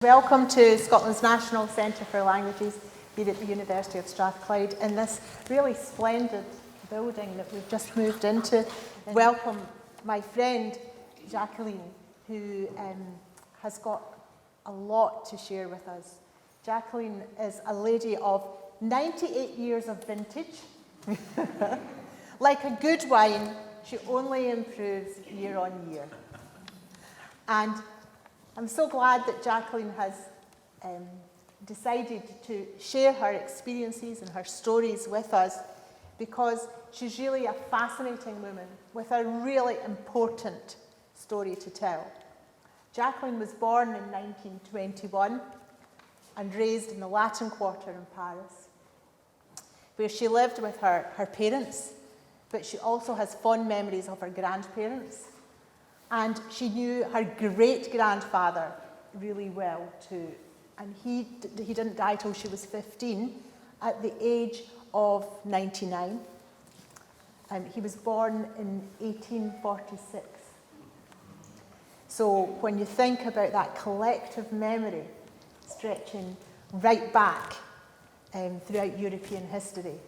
Welcome to Scotland's National Centre for Languages here at the University of Strathclyde in this really splendid building that we've just moved into. Welcome my friend Jacqueline, who has got a lot to share with us. Jacqueline is a lady of 98 years of vintage. Like a good wine, she only improves year on year. And I'm so glad that Jacqueline has decided to share her experiences and her stories with us, because she's really a fascinating woman with a really important story to tell. Jacqueline was born in 1921 and raised in the Latin Quarter in Paris, where she lived with her parents, but she also has fond memories of her grandparents. And she knew her great-grandfather really well too. And he didn't die till she was 15, at the age of 99. He was born in 1846. So when you think about that collective memory stretching right back throughout European history,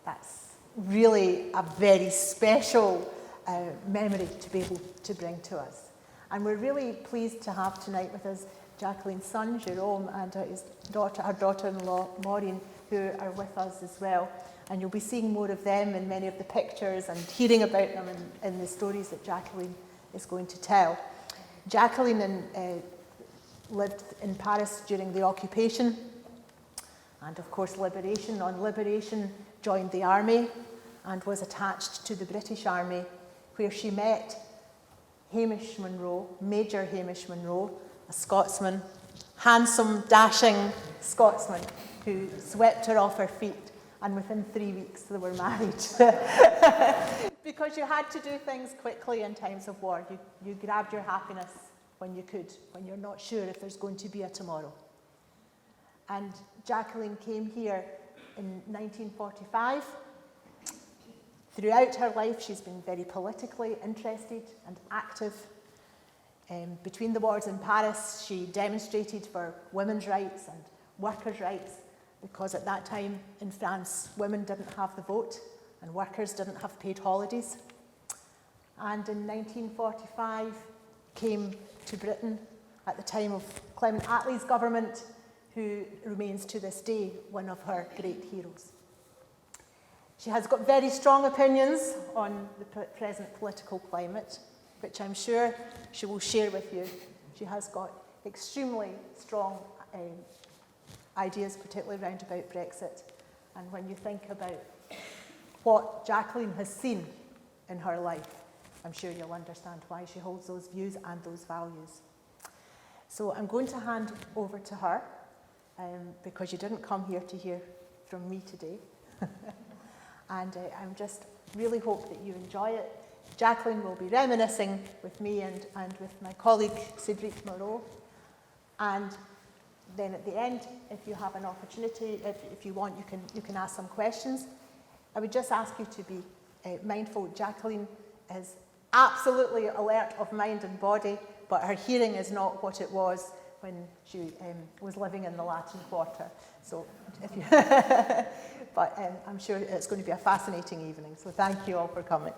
that's really a very special memory to be able to bring to us. And we're really pleased to have tonight with us Jacqueline's son, Jerome, and her daughter-in-law, Maureen, who are with us as well. And you'll be seeing more of them in many of the pictures and hearing about them in the stories that Jacqueline is going to tell. Jacqueline lived in Paris during the occupation and, of course, liberation. On liberation, joined the army and was attached to the British Army, where she met Hamish Munro, Major Hamish Munro, a Scotsman, handsome, dashing Scotsman who swept her off her feet, and within 3 weeks they were married. Because you had to do things quickly in times of war. You grabbed your happiness when you could, when you're not sure if there's going to be a tomorrow. And Jacqueline came here in 1945. Throughout her life, she's been very politically interested and active. Between the wars in Paris, she demonstrated for women's rights and workers' rights, because at that time in France, women didn't have the vote and workers didn't have paid holidays. And in 1945, came to Britain at the time of Clement Attlee's government, who remains to this day one of her great heroes. She has got very strong opinions on the present political climate, which I'm sure she will share with you. She has got extremely strong ideas, particularly around about Brexit. And when you think about what Jacqueline has seen in her life, I'm sure you'll understand why she holds those views and those values. So I'm going to hand over to her, because you didn't come here to hear from me today. And I just really hope that you enjoy it. Jacqueline will be reminiscing with me and with my colleague Cédric Moreau. And then at the end, if you have an opportunity, if you want, you can ask some questions. I would just ask you to be mindful. Jacqueline is absolutely alert of mind and body, but her hearing is not what it was when she was living in the Latin Quarter. So, but I'm sure it's going to be a fascinating evening. So thank you all for coming.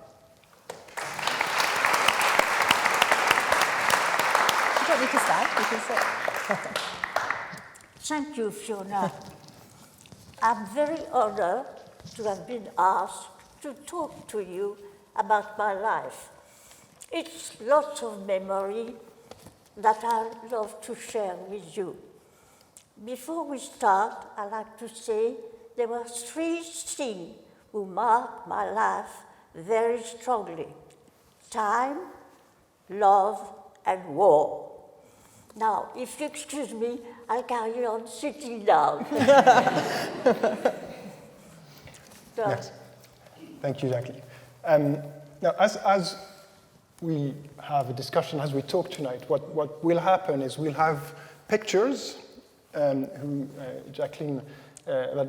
You don't need to stand, you can sit. Thank you, Fiona. I'm very honored to have been asked to talk to you about my life. It's lots of memory that I love to share with you. Before we start, I'd like to say there were 3 things who marked my life very strongly: time, love, and war. Now, if you excuse me, I'll carry on sitting down. Yes. Thank you, Jacqueline. Now, as we have a discussion, as we talk tonight, what will happen is we'll have pictures that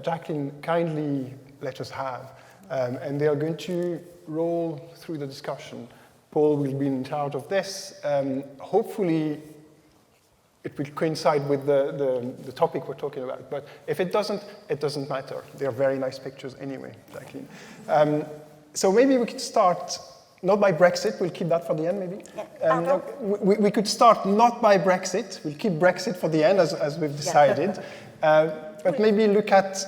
Jacqueline kindly let us have, and they are going to roll through the discussion. Paul will be in charge of this. Hopefully, it will coincide with the topic we're talking about. But if it doesn't matter. They're very nice pictures anyway, Jacqueline. So maybe we could start, not by Brexit, we'll keep that for the end maybe. We could start not by Brexit, we'll keep Brexit for the end as we've decided. But maybe look at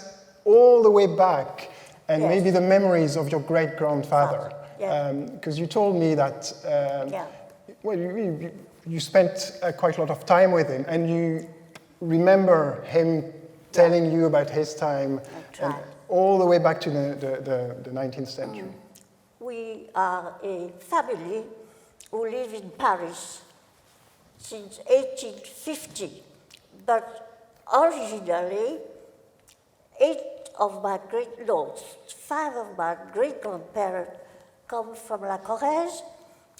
all the way back and maybe the memories of your great-grandfather. Because you told me that well, you spent quite a lot of time with him, and you remember him telling you about his time, and all the way back to the 19th century. We are a family who live in Paris since 1850, but originally 5 of my great-grandparents come from La Corrèze,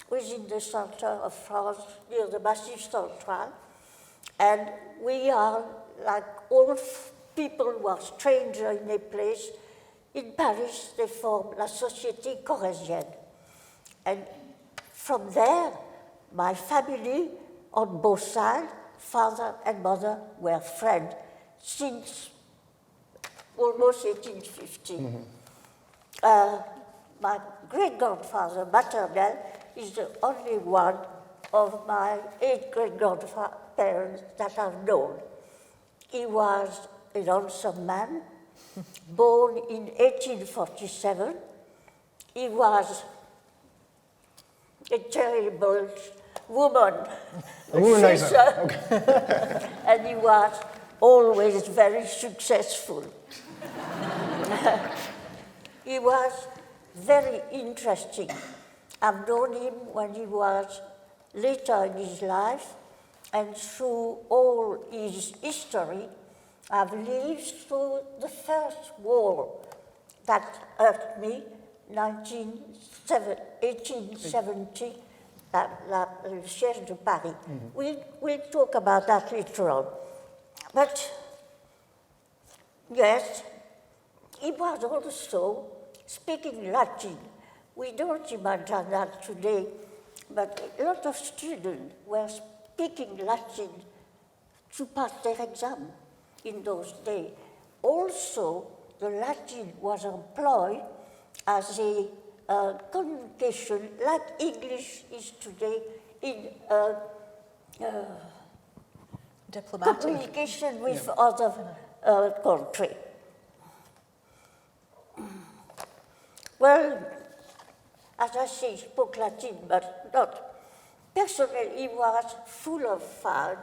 which is in the center of France, near the Massif Central. And we are, like all people who are strangers in a place, in Paris they form La Société Corrézienne. And from there, my family on both sides, father and mother, were friends since almost 1850. My great-grandfather, maternal, is the only one of my 8 great-grandparents that I've known. He was a handsome man, born in 1847. He was a terrible woman. A womanizer. Okay. And he was always very successful. He was very interesting. I've known him when he was later in his life, and through all his history, I've lived through the first war that hurt me, 1870, le siège de Paris. We'll talk about that later on. But yes, he was also speaking Latin. We don't imagine that today, but a lot of students were speaking Latin to pass their exam in those days. Also, the Latin was employed as a communication, like English is today, in Diplomatic. communication with other countries. Well, as I say, he spoke Latin, but not. Personally, he was full of fun,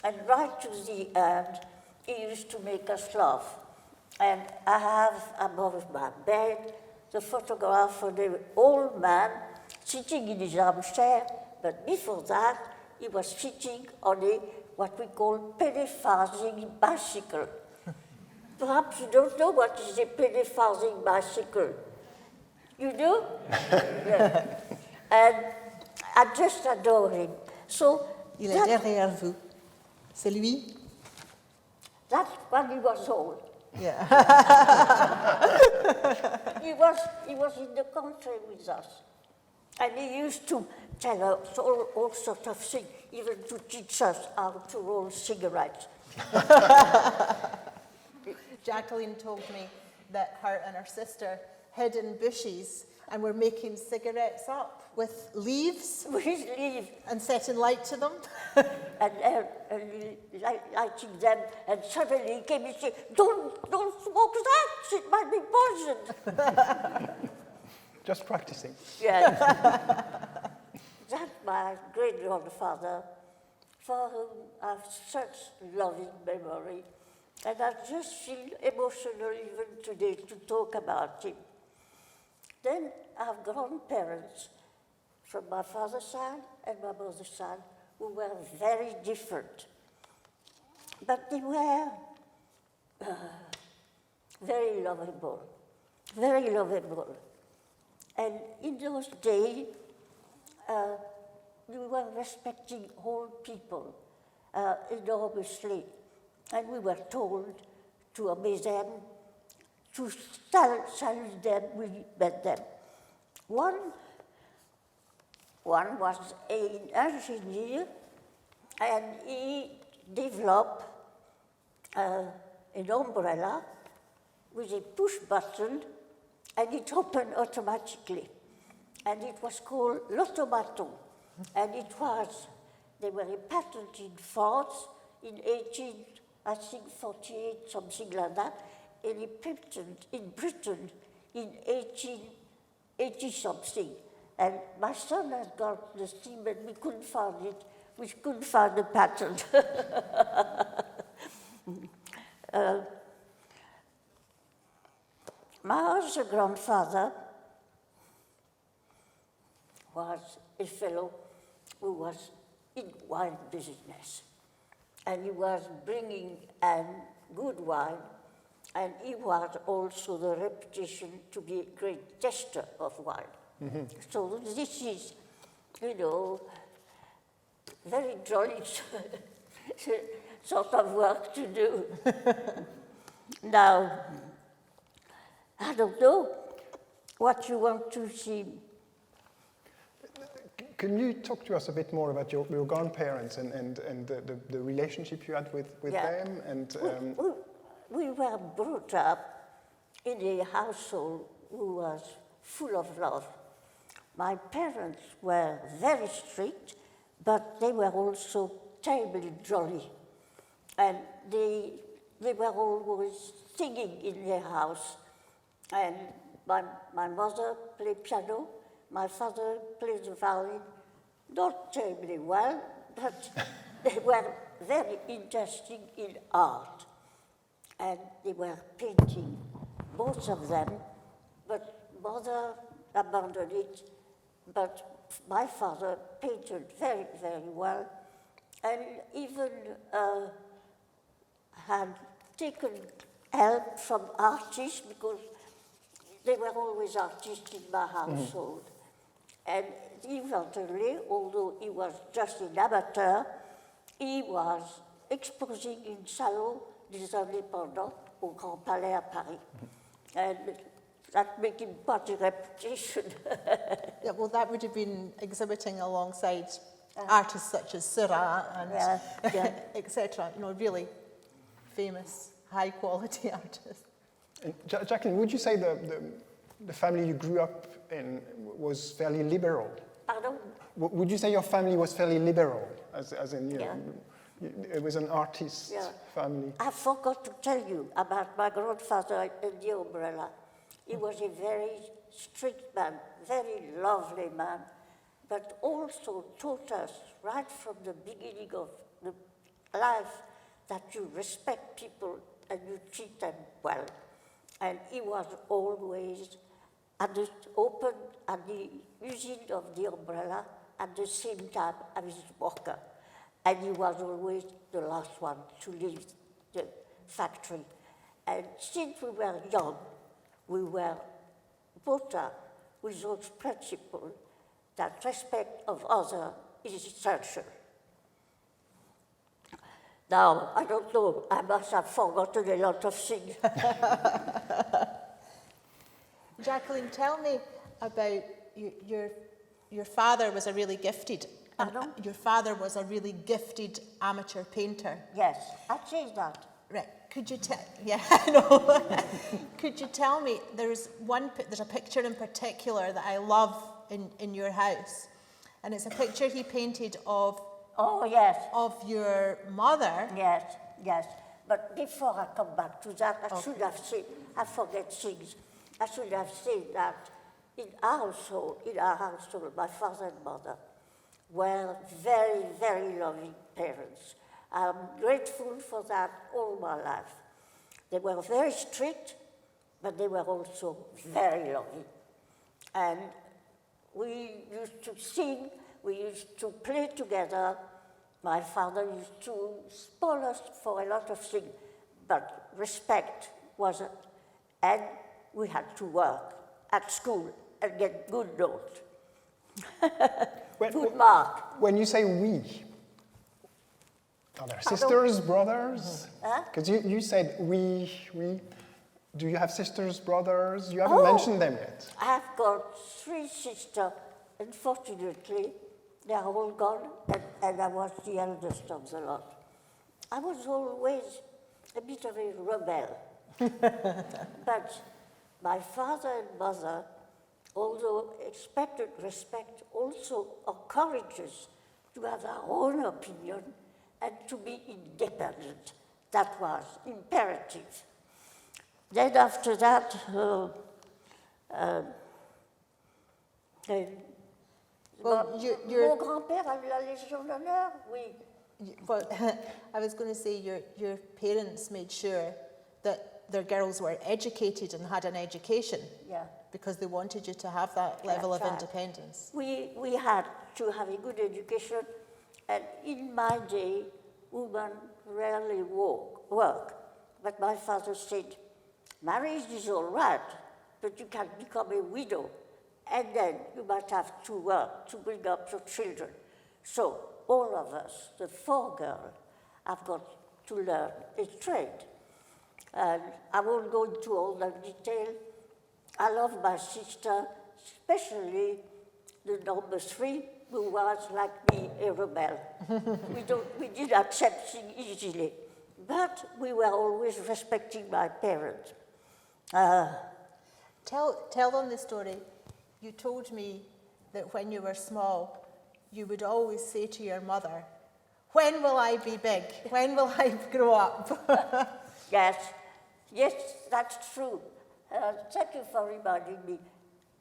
and right to the end, he used to make us laugh. And I have above my bed the photograph of the old man sitting in his armchair, but before that, he was sitting on a what we call penny-farthing bicycle. Perhaps you don't know what is a penny-farthing bicycle. You do? Yeah. And I just adore him. So Il est derrière vous. C'est lui? that's when he was old. Yeah. He was in the country with us. And he used to tell us all sorts of things, even to teach us how to roll cigarettes. Jacqueline told me that her and her sister hid in bushes and were making cigarettes up with leaves With his leave and setting light to them. and lighting them, and suddenly he came and said, don't smoke that, it might be poisoned. Just practicing. Yes. That's my great-grandfather, for whom I have such loving memory. And I just feel emotional even today to talk about him. Then I have grandparents from my father's side and my mother's side who were very different. But they were very lovable, very lovable. And in those days, we were respecting all people enormously. And we were told to obey them, to salute them, we met them. One was an engineer, and he developed an umbrella with a push button, and it opened automatically. And it was called l'automaton. And they were patented in France in 1848, something like that, and a patent in Britain in 1880 something. And my son has got the steam, and we couldn't find it. We couldn't find the patent. My other grandfather was a fellow who was in wine business. And he was bringing good wine, and he was also the reputation to be a great tester of wine. Mm-hmm. So this is, very jolly sort of work to do. Now, I don't know what you want to see. Can you talk to us a bit more about your grandparents and the relationship you had with them? And we were brought up in a household who was full of love. My parents were very strict, but they were also terribly jolly. And they were always singing in their house. And my mother played piano, my father played the violin, not terribly well, but they were very interested in art. And they were painting, both of them, but mother abandoned it, but my father painted very, very well, and even had taken help from artists, because they were always artists in my household. And eventually, although he was just an amateur, he was exposing in Salon des Indépendants au Grand Palais à Paris. And that made him quite a reputation. Yeah, well, that would have been exhibiting alongside artists such as Seurat and etc. Really famous, high-quality artists. And Jacqueline, would you say the family you grew up in was fairly liberal? Pardon? Would you say your family was fairly liberal, as in, it was an artist family? I forgot to tell you about my grandfather and the umbrella. He was a very strict man, very lovely man, but also taught us right from the beginning of the life that you respect people and you treat them well. And he was always open at the using of the umbrella at the same time as his worker. And he was always the last one to leave the factory. And since we were young, we were brought up with those principles that respect of others is essential. Now, I don't know, I must have forgotten a lot of things. Jacqueline, tell me about your father was a really gifted. Your father was a really gifted amateur painter. Yes, I'd say that. Right. Could you tell? Yeah, I know. Could you tell me? There's a picture in particular that I love in your house, and it's a picture he painted of. Oh yes. Of your mother. Yes, yes. But before I come back to that, I should have said. I forget things. I should have said that in our household, my father and mother were very, very loving parents. I'm grateful for that all my life. They were very strict, but they were also very loving. And we used to sing, we used to play together. My father used to spoil us for a lot of things, but respect wasn't. And we had to work at school and get good notes. Good mark. When you say we, are there sisters, brothers? Because you said we. Do you have sisters, brothers? You haven't mentioned them yet. I've got 3 sisters. Unfortunately, they are all gone, and I was the eldest of the lot. I was always a bit of a rebel. But my father and mother, although expected respect, also encouraged us to have our own opinion and to be independent. That was imperative. Then after that, your mon grand-père a eu la Légion d'honneur, oui. Well, I was going to say your parents made sure that their girls were educated and had an education. Yeah. Because they wanted you to have that level of That's right. independence. We had to have a good education, and in my day, women rarely work. But my father said, marriage is all right, but you can become a widow, and then you might have to work to bring up your children. So all of us, the 4 girls, have got to learn a trade. And I won't go into all the detail. I love my sister, especially the number 3, who was, like me, a rebel. We didn't accept things easily, but we were always respecting my parents. Tell them the story. You told me that when you were small, you would always say to your mother, "When will I be big? When will I grow up?" Yes, that's true. Thank you for reminding me.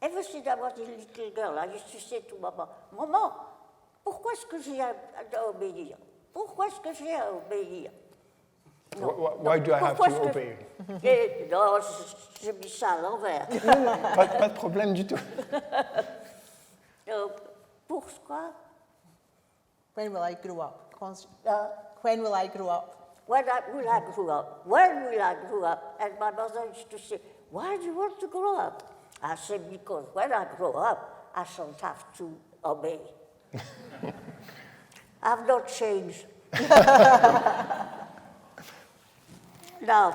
Ever since I was a little girl, I used to say to Mama, "Maman, pourquoi est-ce que j'ai à obéir? Pourquoi est-ce que j'ai à obéir?" Why do I have to obey? Non, j'ai mis ça à l'envers. Pas de problème du tout. Pourquoi? When will I grow up? When will I grow up? When will I grow up? When will I grow up? And my mother used to say, "Why do you want to grow up?" I said, "Because when I grow up, I shall have to obey." I've not changed. Now.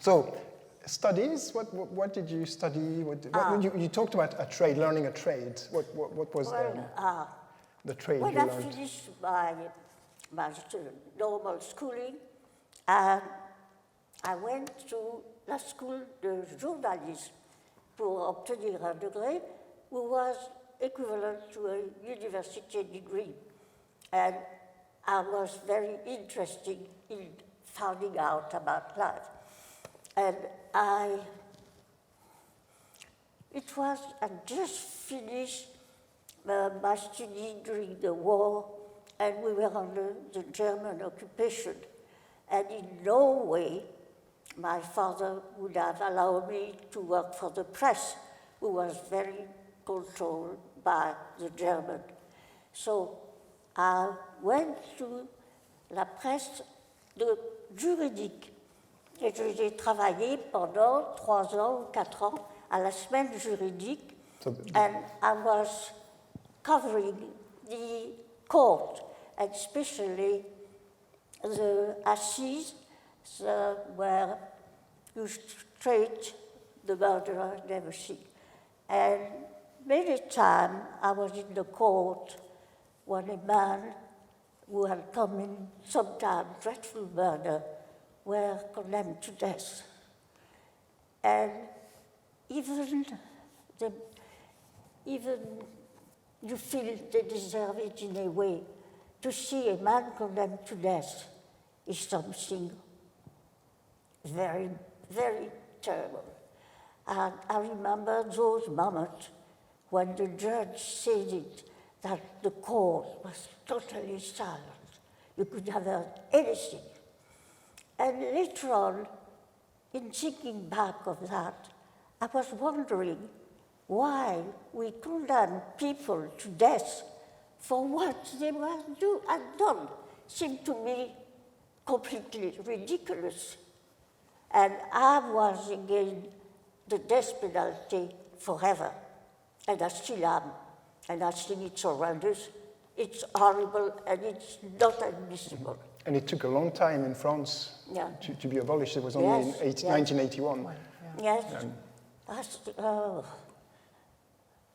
So, studies. What did you study? You talked about a trade, learning a trade. What was the trade you learned? When I finished my normal schooling, I went to la school de journalisme pour obtenir un degré, who was equivalent to a university degree. And I was very interested in finding out about life. And I just finished my study during the war, and we were under the German occupation. And in no way my father would have allowed me to work for the press, who was very controlled by the German. So I went to la presse juridique. Et j'ai travaillé pendant 3 ans ou 4 ans à la semaine juridique. And I was covering the court, and especially the assises where you straight the murderer and everything. And many times I was in the court when a man who had committed sometimes dreadful murder were condemned to death. And even you feel they deserve it in a way. To see a man condemned to death is something very, very terrible. And I remember those moments when the judge said it, that the court was totally silent. You could have heard anything. And later on, in thinking back of that, I was wondering why we condemn people to death for what they had done. Seemed to me completely ridiculous. And I was against the death penalty forever. And I still am. And I think it's horrendous, it's horrible, and it's not admissible. And it took a long time in France to be abolished. It was only in 1981. Yes.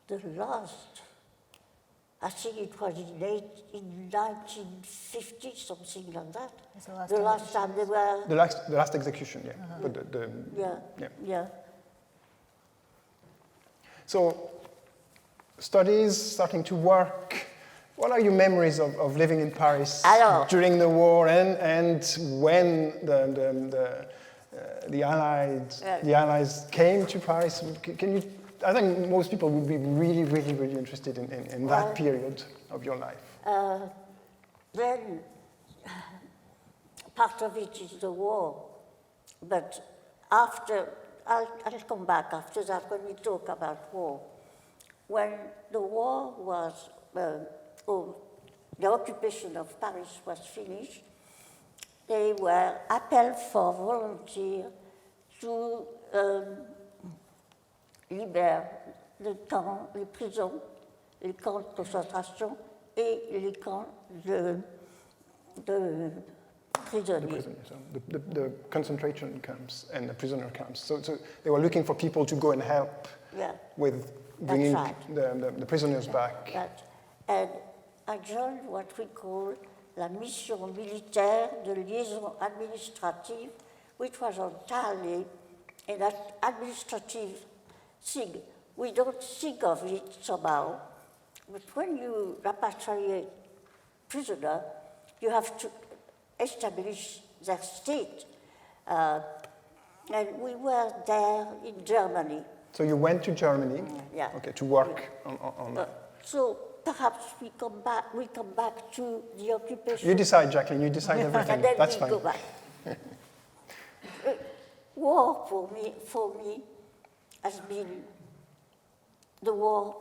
The last I think it was in 1950, something like that. The last time they were... The last execution, yeah. But Yeah. So, studies, starting to work. What are your memories of living in Paris during the war and when the Allies came to Paris? Can you? I think most people would be really, really, really interested in that period of your life. Then, part of it is the war, but after, I'll come back after that when we talk about war. When the war was, the occupation of Paris was finished, they were appelled for volunteers to libérer les prisons, les camps de concentration et les camps de prisonniers. The concentration camps and the prisoner camps. So they were looking for people to go and help with bringing the prisoners back. And I joined what we call la mission militaire de liaison administrative, which was entirely an administrative thing. We don't think of it somehow, but when you repatriate prisoner, you have to establish their state. And we were there in Germany. So you went to Germany, to work on that. So perhaps we come back to the occupation. You decide, Jacqueline. You decide everything. And then That's we fine. go back. War for me has been the war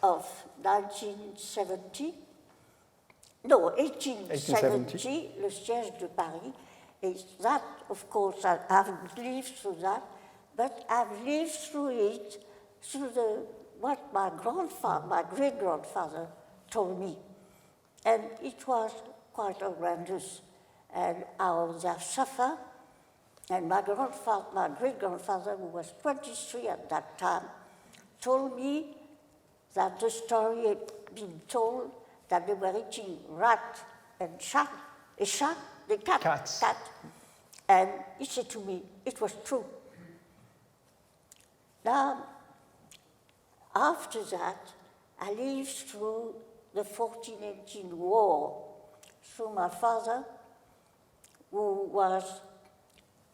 of 1870, le siège de Paris. And that, of course, I haven't lived through that, but I've lived through it through what my great-grandfather told me. And it was quite horrendous. And I was there suffer. And my great-grandfather, who was 23 at that time, told me that the story had been told that they were eating rat and cat. And he said to me, it was true. Now, after that, I lived through the 1418 war, through my father, who was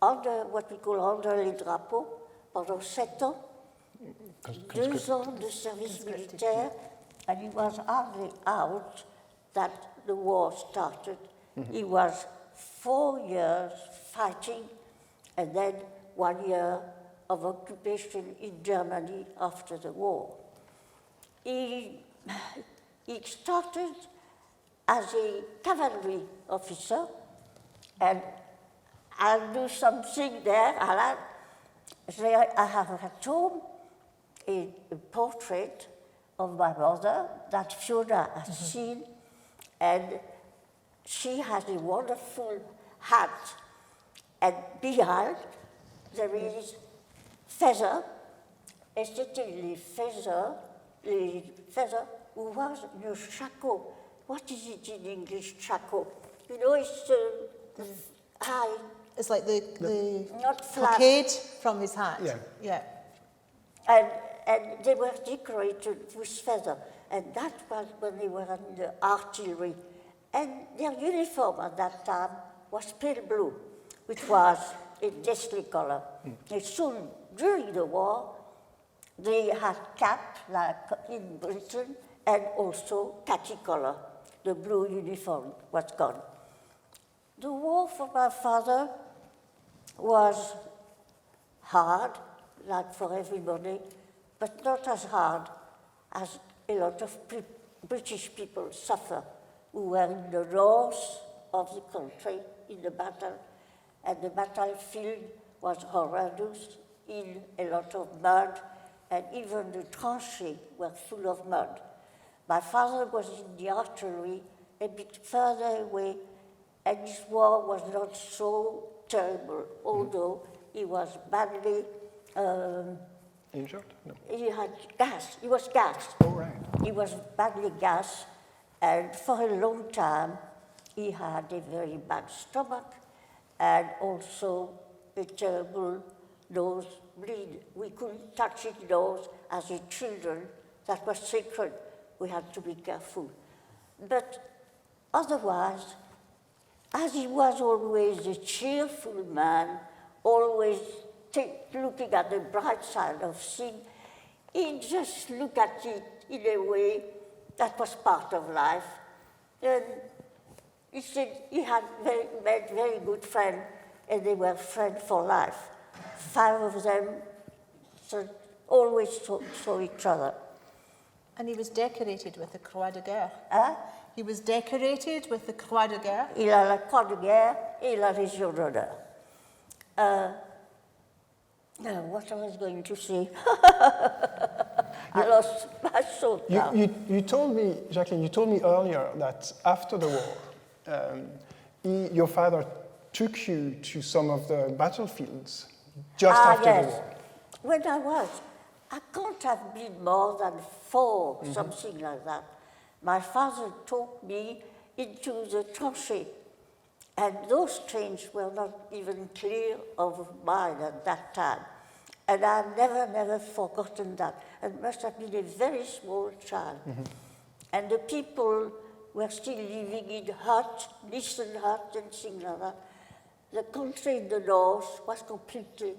under what we call under les drapeaux, pendant 7 ans, 2 ans de service militaire, and he was hardly out that the war started. He was 4 years fighting, and then 1 year of occupation in Germany after the war. He started as a cavalry officer, and I'll do something there. I have at home a portrait of my mother that Fhiona has seen, and she has a wonderful hat, and behind there is feather, especially feather who was your shako. What is it in English, shako? You know, it's high. It's like the not flat. cockade from his hat. Yeah. And they were decorated with feather. And that was when they were in the artillery. And their uniform at that time was pale blue, which was a deathly color. And soon, during the war, they had cap, like in Britain, and also khaki color. The blue uniform was gone. The war for my father was hard, like for everybody, but not as hard as a lot of British people suffer, who were in the north of the country in the battle, and the battlefield was horrendous, in a lot of mud, and even the tranchées were full of mud. My father was in the artillery a bit further away, and his war was not so terrible, although he was badly injured? No. He had gas. He was gassed. Oh, right. he was badly gassed, and for a long time he had a very bad stomach and also a terrible nose bleed. We couldn't touch his nose as a children. That was sacred. We had to be careful. But otherwise, as he was always a cheerful man, always looking at the bright side of things, he just looked at it in a way that was part of life. And he said he had made very good friends, and they were friends for life. 5 of them always saw each other. And he was decorated with the Croix de Guerre. Hein? He was decorated with the Croix de Guerre. Il a la Croix de Guerre et la Légion d'honneur. What I was going to say? I lost my thought now. You told me, Jacqueline, you told me earlier that after the war, your father took you to some of the battlefields just after the war. When I can't have been more than 4, something like that. My father took me into the tranchées, and those trains were not even clear of mine at that time. And I've never forgotten that. It must have been a very small child. And the people were still living in huts, listen huts and things like that. The country in the north was completely,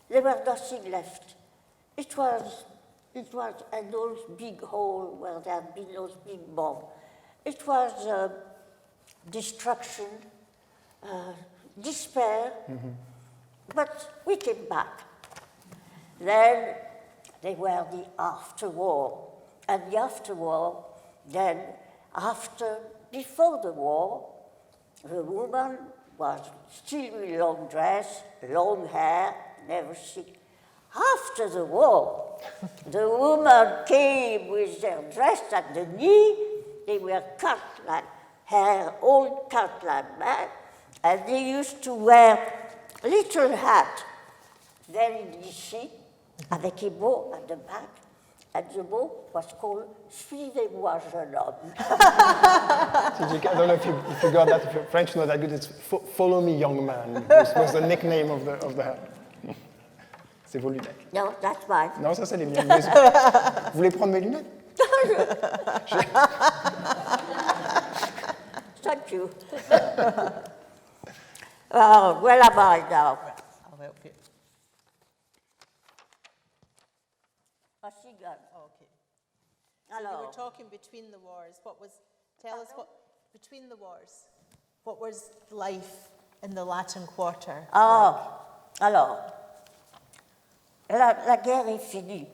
there was nothing left. It was and those big holes where there had been those big bombs. It was destruction, despair, but we came back. Then they were the after-war. And the after-war, then before the war, the woman was still with long dress, long hair, never sick. After the war, the woman came with their dress at the knee. They were cut like hair, all cut like that, and they used to wear little hat, very DC, avec a bow at the back, and the bow was called "Suivez-moi, jeune homme." I don't know if you got that, if your French not that good, it's "Follow me, young man." This was the nickname of the hat. C'est vos lunettes. No, that's mine. Non, ça c'est les miennes. Vous voulez prendre mes lunettes? Thank you. Where am I now? I'll help you. A cigar. Okay. So you Alors, were talking between the wars. Tell us between the wars, what was life in the Latin Quarter? Alors, la guerre est finie.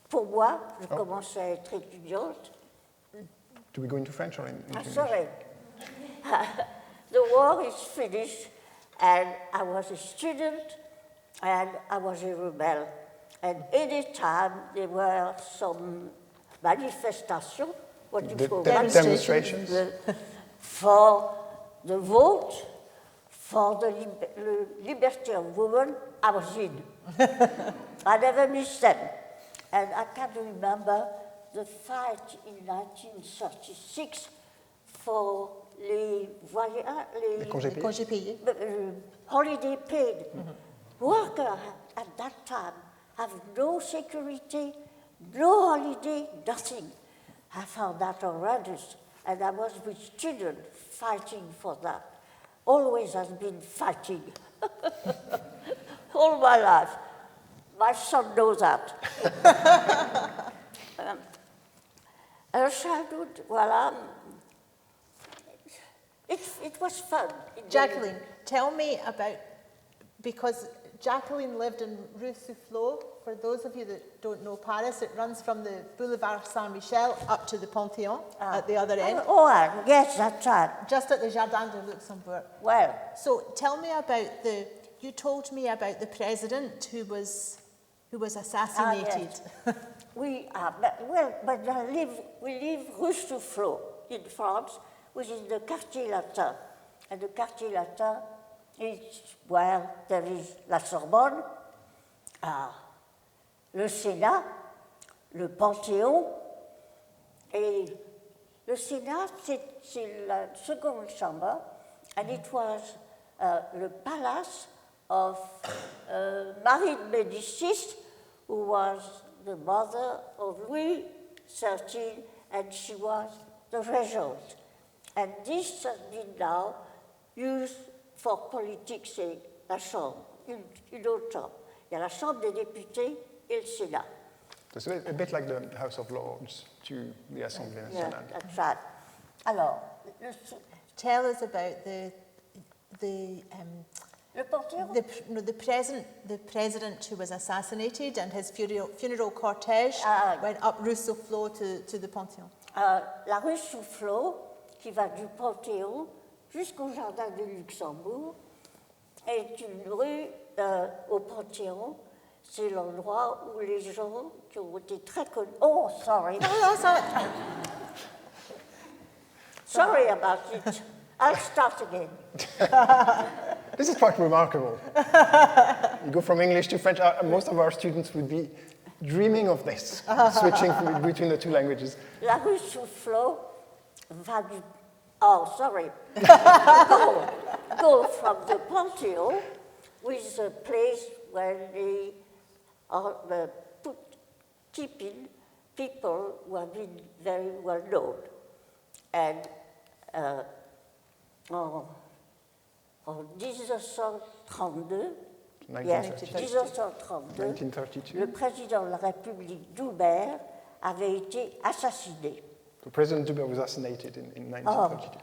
Pour moi, je commençais à être étudiante. Do we go into French or in English? Sorry. The war is finished, and I was a student, and I was a rebel. And any time there were some manifestations, what you call demonstrations, for the vote, for the liberty of women, I was in. I never missed them. And I can remember the fight in 1936 for les congés payés. Holiday paid. Workers at that time have no security, no holiday, nothing. I found that horrendous, and I was with students fighting for that. Always has been fighting. All my life. My son knows that. Childhood, well, it was fun. Jacqueline, tell me about, because Jacqueline lived in Rue Soufflot. For those of you that don't know Paris, it runs from the Boulevard Saint-Michel up to the Panthéon at the other end. Yes, that's right. Just at the Jardin de Luxembourg. Well. So tell me about you told me about the president who was assassinated. Yes. We live Rue Soufflot in France, which is the Quartier Latin. And the Quartier Latin is where there is La Sorbonne, le Sénat, le Panthéon. Et le Sénat, c'est la seconde chambre, and it was the palace of Marie de Médicis, who was the mother of Louis XIII, and she was the regent. And this has been now used for politics, c'est la chambre, une autre chambre. Il y a la chambre des députés et le Sénat. It's a bit like the House of Lords to the Assemblée Yeah, nationale. that's right. Alors, Tell us about the le Panthéon. the president who was assassinated and his funeral cortege went up Rue Soufflot to the Panthéon. La rue Soufflot, qui va du Panthéon jusqu'au jardin de Luxembourg, est une rue au Panthéon. C'est l'endroit où les gens qui ont été très connus. Oh, sorry. No, sorry. Sorry about it. I'll start again. This is quite remarkable. You go from English to French. Most of our students would be dreaming of this, switching between the two languages. La rue Soufflot va du... Oh, sorry. go from the Panthéon, which is a place where they put keeping people who have been very well known. And en 1932, 1932. le président de la République Joubert avait été assassiné. So President Joubert was assassinated in 1932.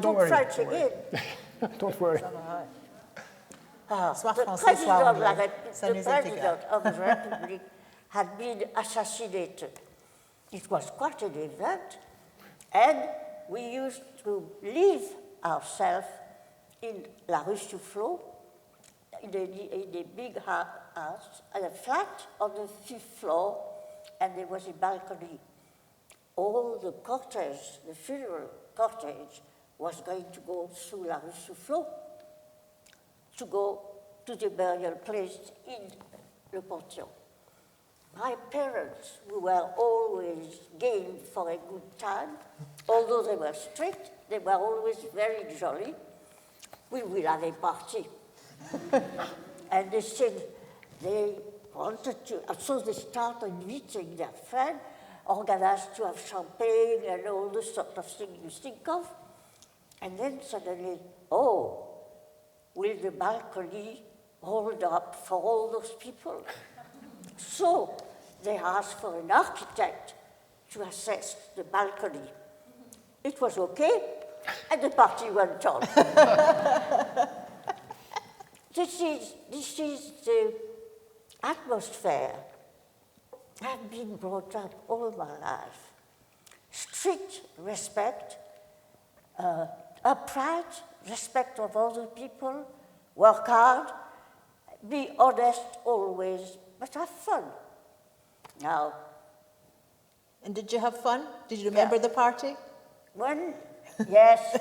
Don't worry, French don't worry. again. Don't worry. Soit The français, soit president, anglais. Ça nous est égal. of the Republic had been assassinated. It was quite an event, and we used to live ourselves in La Rue Soufflot, in a big house, a flat on the 5th floor, and there was a balcony. All the cortege, the funeral cortege, was going to go through La Rue Soufflot to go to the burial place in Le Panthéon. My parents, who were always game for a good time, although they were strict, they were always very jolly. We will have a party. And they said they wanted to, so they started meeting their friends, organized to have champagne and all the sort of things you think of. And then suddenly, oh, will the balcony hold up for all those people? So they asked for an architect to assess the balcony. It was okay, and the party went on. This is the atmosphere I've been brought up all my life. Strict respect, upright respect of other people, work hard, be honest always, but have fun. Now, And did you have fun? Did you remember the party? Yes.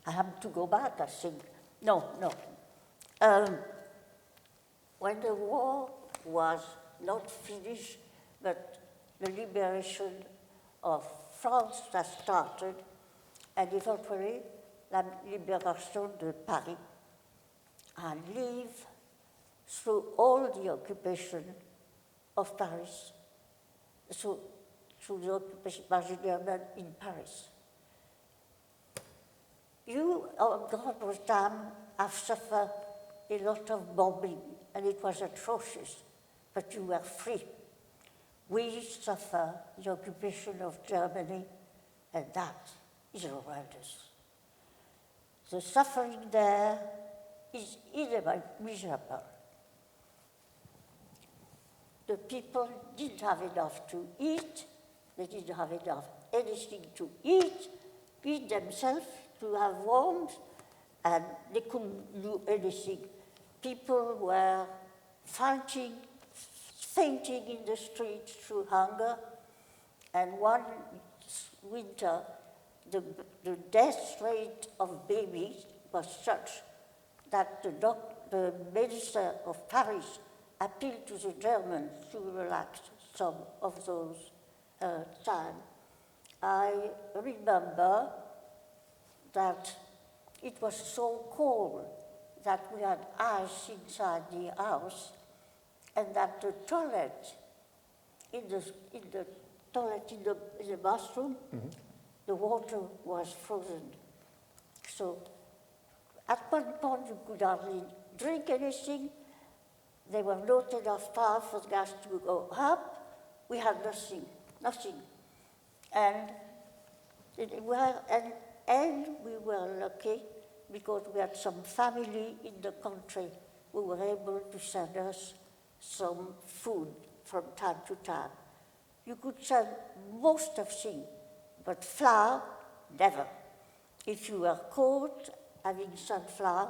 I have to go back, I think. No. When the war was not finished, but the liberation of France has started, and eventually la libération de Paris, and live through all the occupation of Paris, through the occupation by the German in Paris. You, on Grand Time, have suffered a lot of bombing, and it was atrocious, but you were free. We suffer the occupation of Germany, and that is horrendous. The suffering there is miserable. The people didn't have enough to eat, they didn't have enough anything to eat themselves, to have warmth, and they couldn't do anything. People were fainting in the streets through hunger, and one winter, the death rate of babies was such that the minister of Paris appealed to the Germans to relax some of those time. I remember that it was so cold that we had ice inside the house, and that the toilet in the bathroom, the water was frozen. So at one point you could hardly drink anything. There were not enough power for the gas to go up. We had nothing. And we were lucky because we had some family in the country who were able to send us some food from time to time. You could send most of things, but flour, never. If you were caught having sent flour,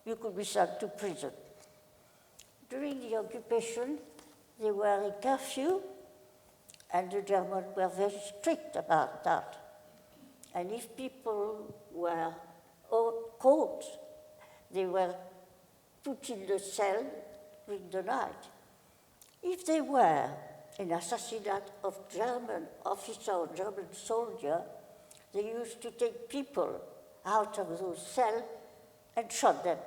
you could be sent to prison. During the occupation, they were in curfew, and the Germans were very strict about that. And if people were caught, they were put in the cell during the night. If they were an assassinat of German officer or German soldier, they used to take people out of those cells and shot them.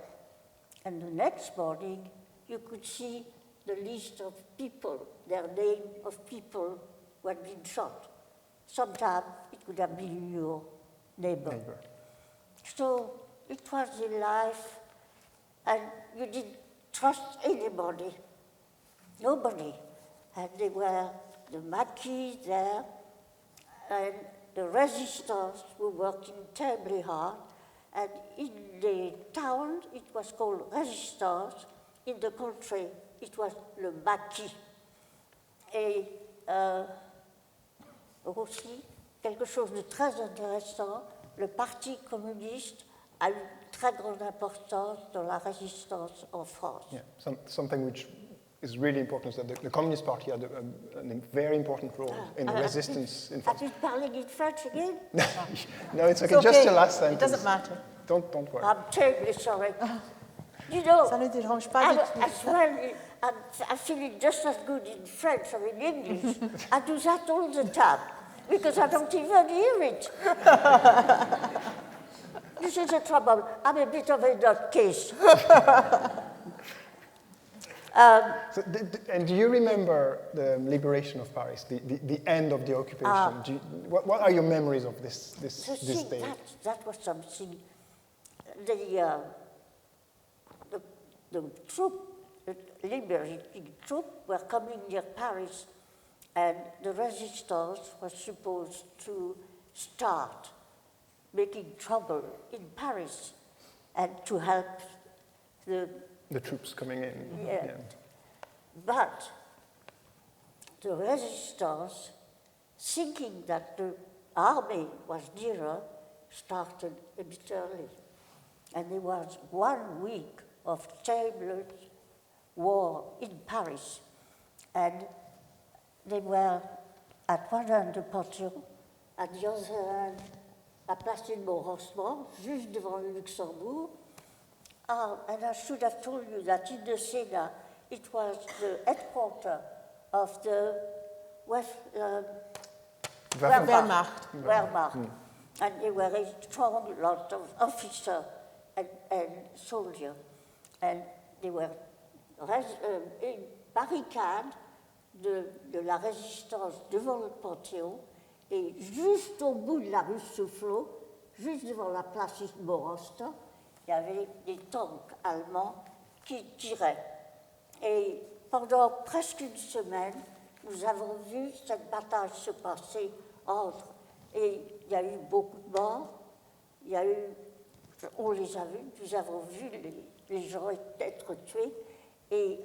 And the next morning, you could see the list of people, their name of people who had been shot. Sometimes it could have been your neighbor. So it was a life, and you didn't trust anybody, nobody. And there were the Mackay there, and the resistance were working terribly hard. And in the town, it was called Resistance. In the country, it was le Mackay. Et aussi, quelque chose de très intéressant, le Parti communiste a une très grande importance dans la résistance en France. Yeah, something which is really important is that the Communist Party had a very important role in the resistance in France. Have you parling in French again? No, it's okay. Just the last sentence. It doesn't matter. Don't worry. I'm terribly sorry. You know, Ça ne dérange pas du tout. as well, I'm feeling just as good in French or in English. I do that all the time because I don't even hear it. This is the trouble. I'm a bit of a nutcase. And do you remember the liberation of Paris, the end of the occupation? What are your memories of this day? That was something. The liberating troops were coming near Paris, and the resistance was supposed to start making trouble in Paris and to help the troops coming in. Yeah. But the resistance, thinking that the army was nearer, started a bit early. And there was 1 week of terrible war in Paris. And they were at one end the Panthéon, at the other end, la place du Moreau, juste devant le Luxembourg. And I should have told you that in the Sénat, it was the headquarters of the Wehrmacht. And they were a strong lot of officers and soldiers. And they were une barricade de la résistance devant le Panthéon, et juste au bout de la rue Soufflot, juste devant la place Morost, il y avait des tanks allemands qui tiraient. Et pendant presque une semaine, nous avons vu cette bataille se passer entre. Et il y a eu beaucoup de morts, on les a vus, nous avons vu les gens être tués. Et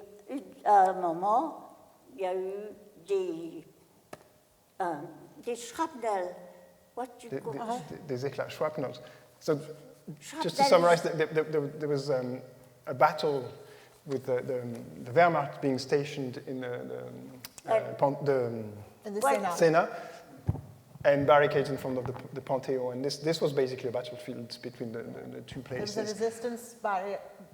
à un moment, il y a eu des shrapnel. What do you call it? Des éclats, shrapnels. So, just to summarize, there was a battle with the Wehrmacht being stationed in the In the Sénat. Sénat. and barricades in front of the Pantheon. And this was basically a battlefield between the two There was places. a resistance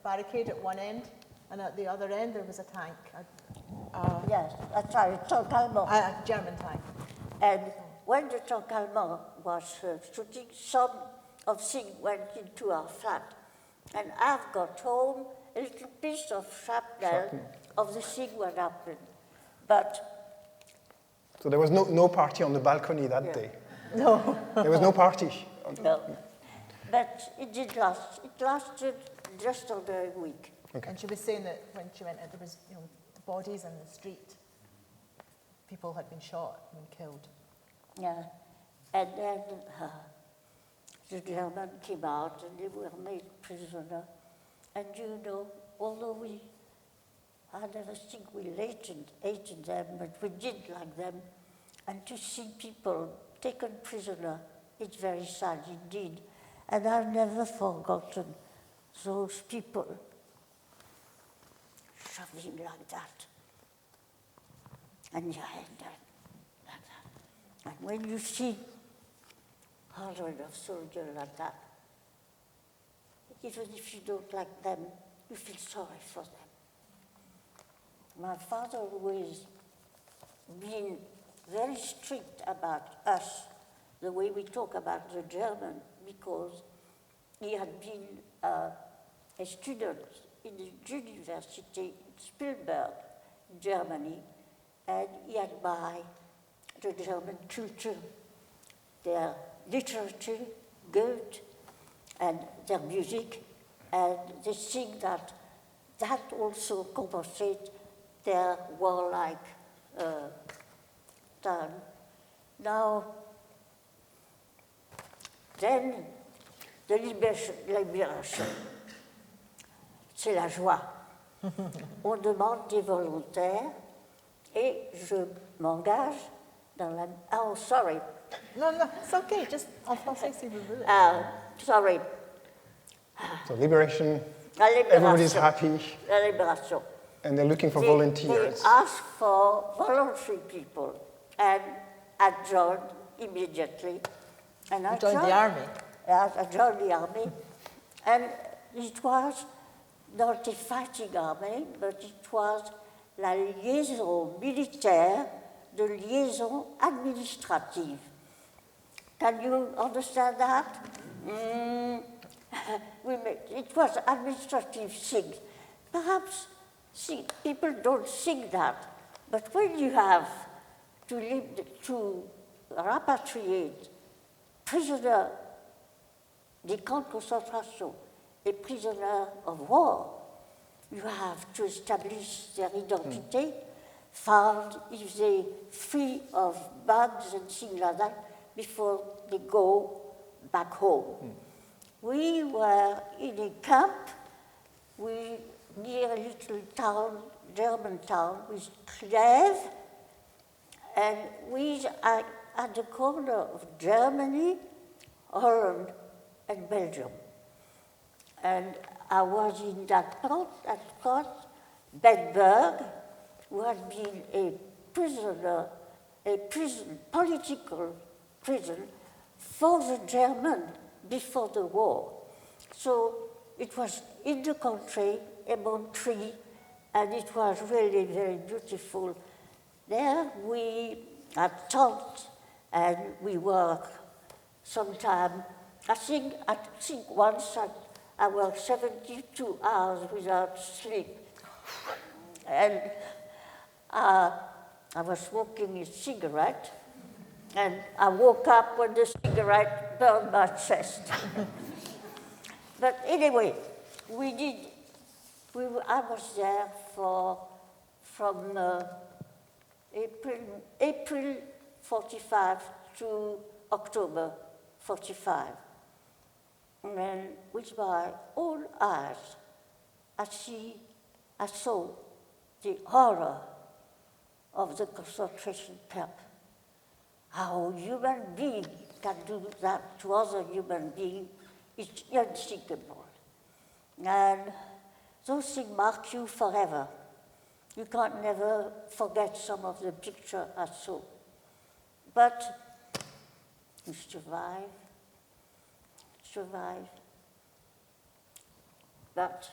barricade at one end, and at the other end there was a tank, Yes, that's right, tank allemand. a German tank. And when the tank allemand was shooting, some of things went into our flat. And I've got home a little piece of shrapnel of the thing what happened. But So there was no party on the balcony that day. No. There was no party. no. But it did last. It lasted just under a week. Okay. And she was saying that when she went out, there was, the bodies in the street. People had been shot and killed. Yeah. And then the Germans came out and they were made prisoner. And although we, I never think we hated them, but we did like them. And to see people taken prisoner, it's very sad indeed. And I've never forgotten those people shoving like that. And your head like that. And when you see hundreds of soldiers like that, even if you don't like them, you feel sorry for them. My father always been very strict about us, the way we talk about the German, because he had been a student in the university in Spielberg, Germany, and he admired the German culture, their literature, Goethe, and their music, and they think that also compensates their warlike time. Now, then, the libération, c'est la joie. On demande des volontaires et je m'engage dans la... Oh, sorry. No, it's okay. Just en français, si vous voulez. Sorry. So liberation, La libération. everybody's happy, La libération. and they're looking for They volunteers. asked for voluntary people, and I joined immediately. And I You joined the army? Yes, I joined the army. And it was not a fighting army, but it was la liaison militaire de liaison administrative. Can you understand that? It was administrative thing. Perhaps people don't think that, but when you have to repatriate prisoners des camps de concentration et prisoners of war, you have to establish their identity, find if they're free of bugs and things like that before they go back home. We were in a camp near a little town, German town, with Clèves, and we are at the corner of Germany, Holland, and Belgium. And I was in that part, Bedburg, who had been a prisoner, political prison for the German before the war. So it was in the country, among trees, and it was really very beautiful. There we had tents, and we worked sometime. I think once I worked 72 hours without sleep. And I was smoking a cigarette, and I woke up when the cigarette burned my chest. But anyway, I was there from April 45 to October 45. And with my own eyes, I saw the horror of the concentration camp. How a human being can do that to other human beings is unthinkable. And those things mark you forever. You can't never forget some of the pictures I saw. But to survive. But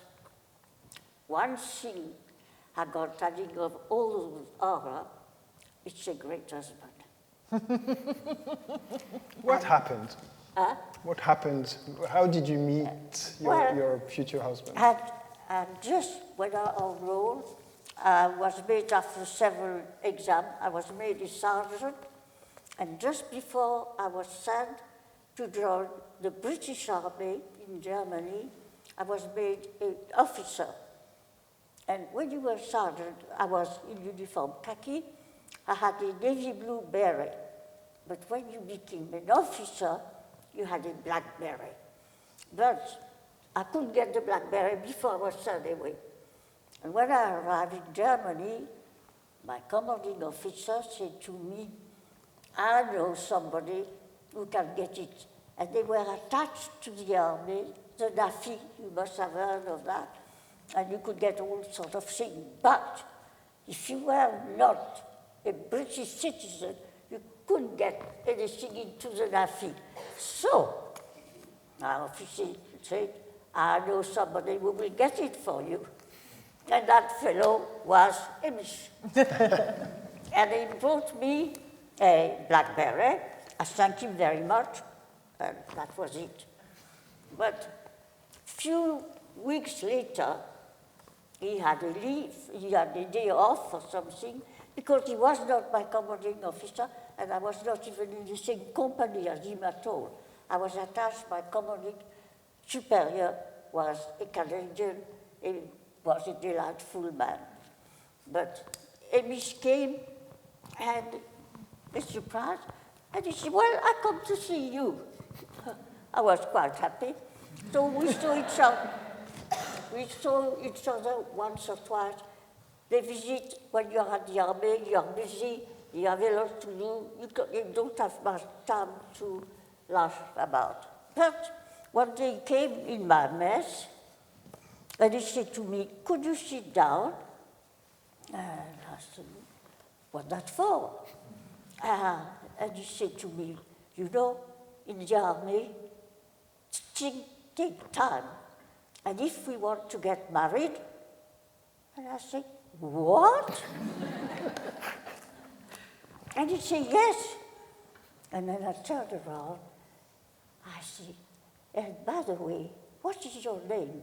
one thing I got adding of all those horror, it's a great husband. What happened? Huh? What happened? How did you meet your future husband? And just when I enrolled, I was made after several exams, I was made a sergeant, and just before I was sent to join the British Army in Germany, I was made an officer. And when you were a sergeant, I was in uniform khaki, I had a navy blue beret. But when you became an officer, you had a black beret. But I couldn't get the black beret before I was sent away. And when I arrived in Germany, my commanding officer said to me, I know somebody who can get it. And they were attached to the army, the NAFI, you must have heard of that, and you could get all sorts of things. But if you were not a British citizen, you couldn't get anything into the NAFI. So, my officer said, I know somebody who will get it for you. And that fellow was Hamish. And he brought me a black beret. I thanked him very much, and that was it. But a few weeks later, he had a leave, he had a day off or something, because he was not my commanding officer, and I was not even in the same company as him at all. I was attached, my commanding superior was a Canadian, he was a delightful man. But Hamish came, and a surprise, and he said, well, I come to see you. I was quite happy. So we saw each other. We saw each other once or twice. They visit when you're at the army, you're busy, you have a lot to do, you don't have much time to laugh about. But one day he came in my mess, and he said to me, could you sit down? And I said, what's that for? And he said to me, you know, in the army, things take time. And if we want to get married, and I said, what? And he said, yes. And then I turned around, I said, and by the way, what is your name?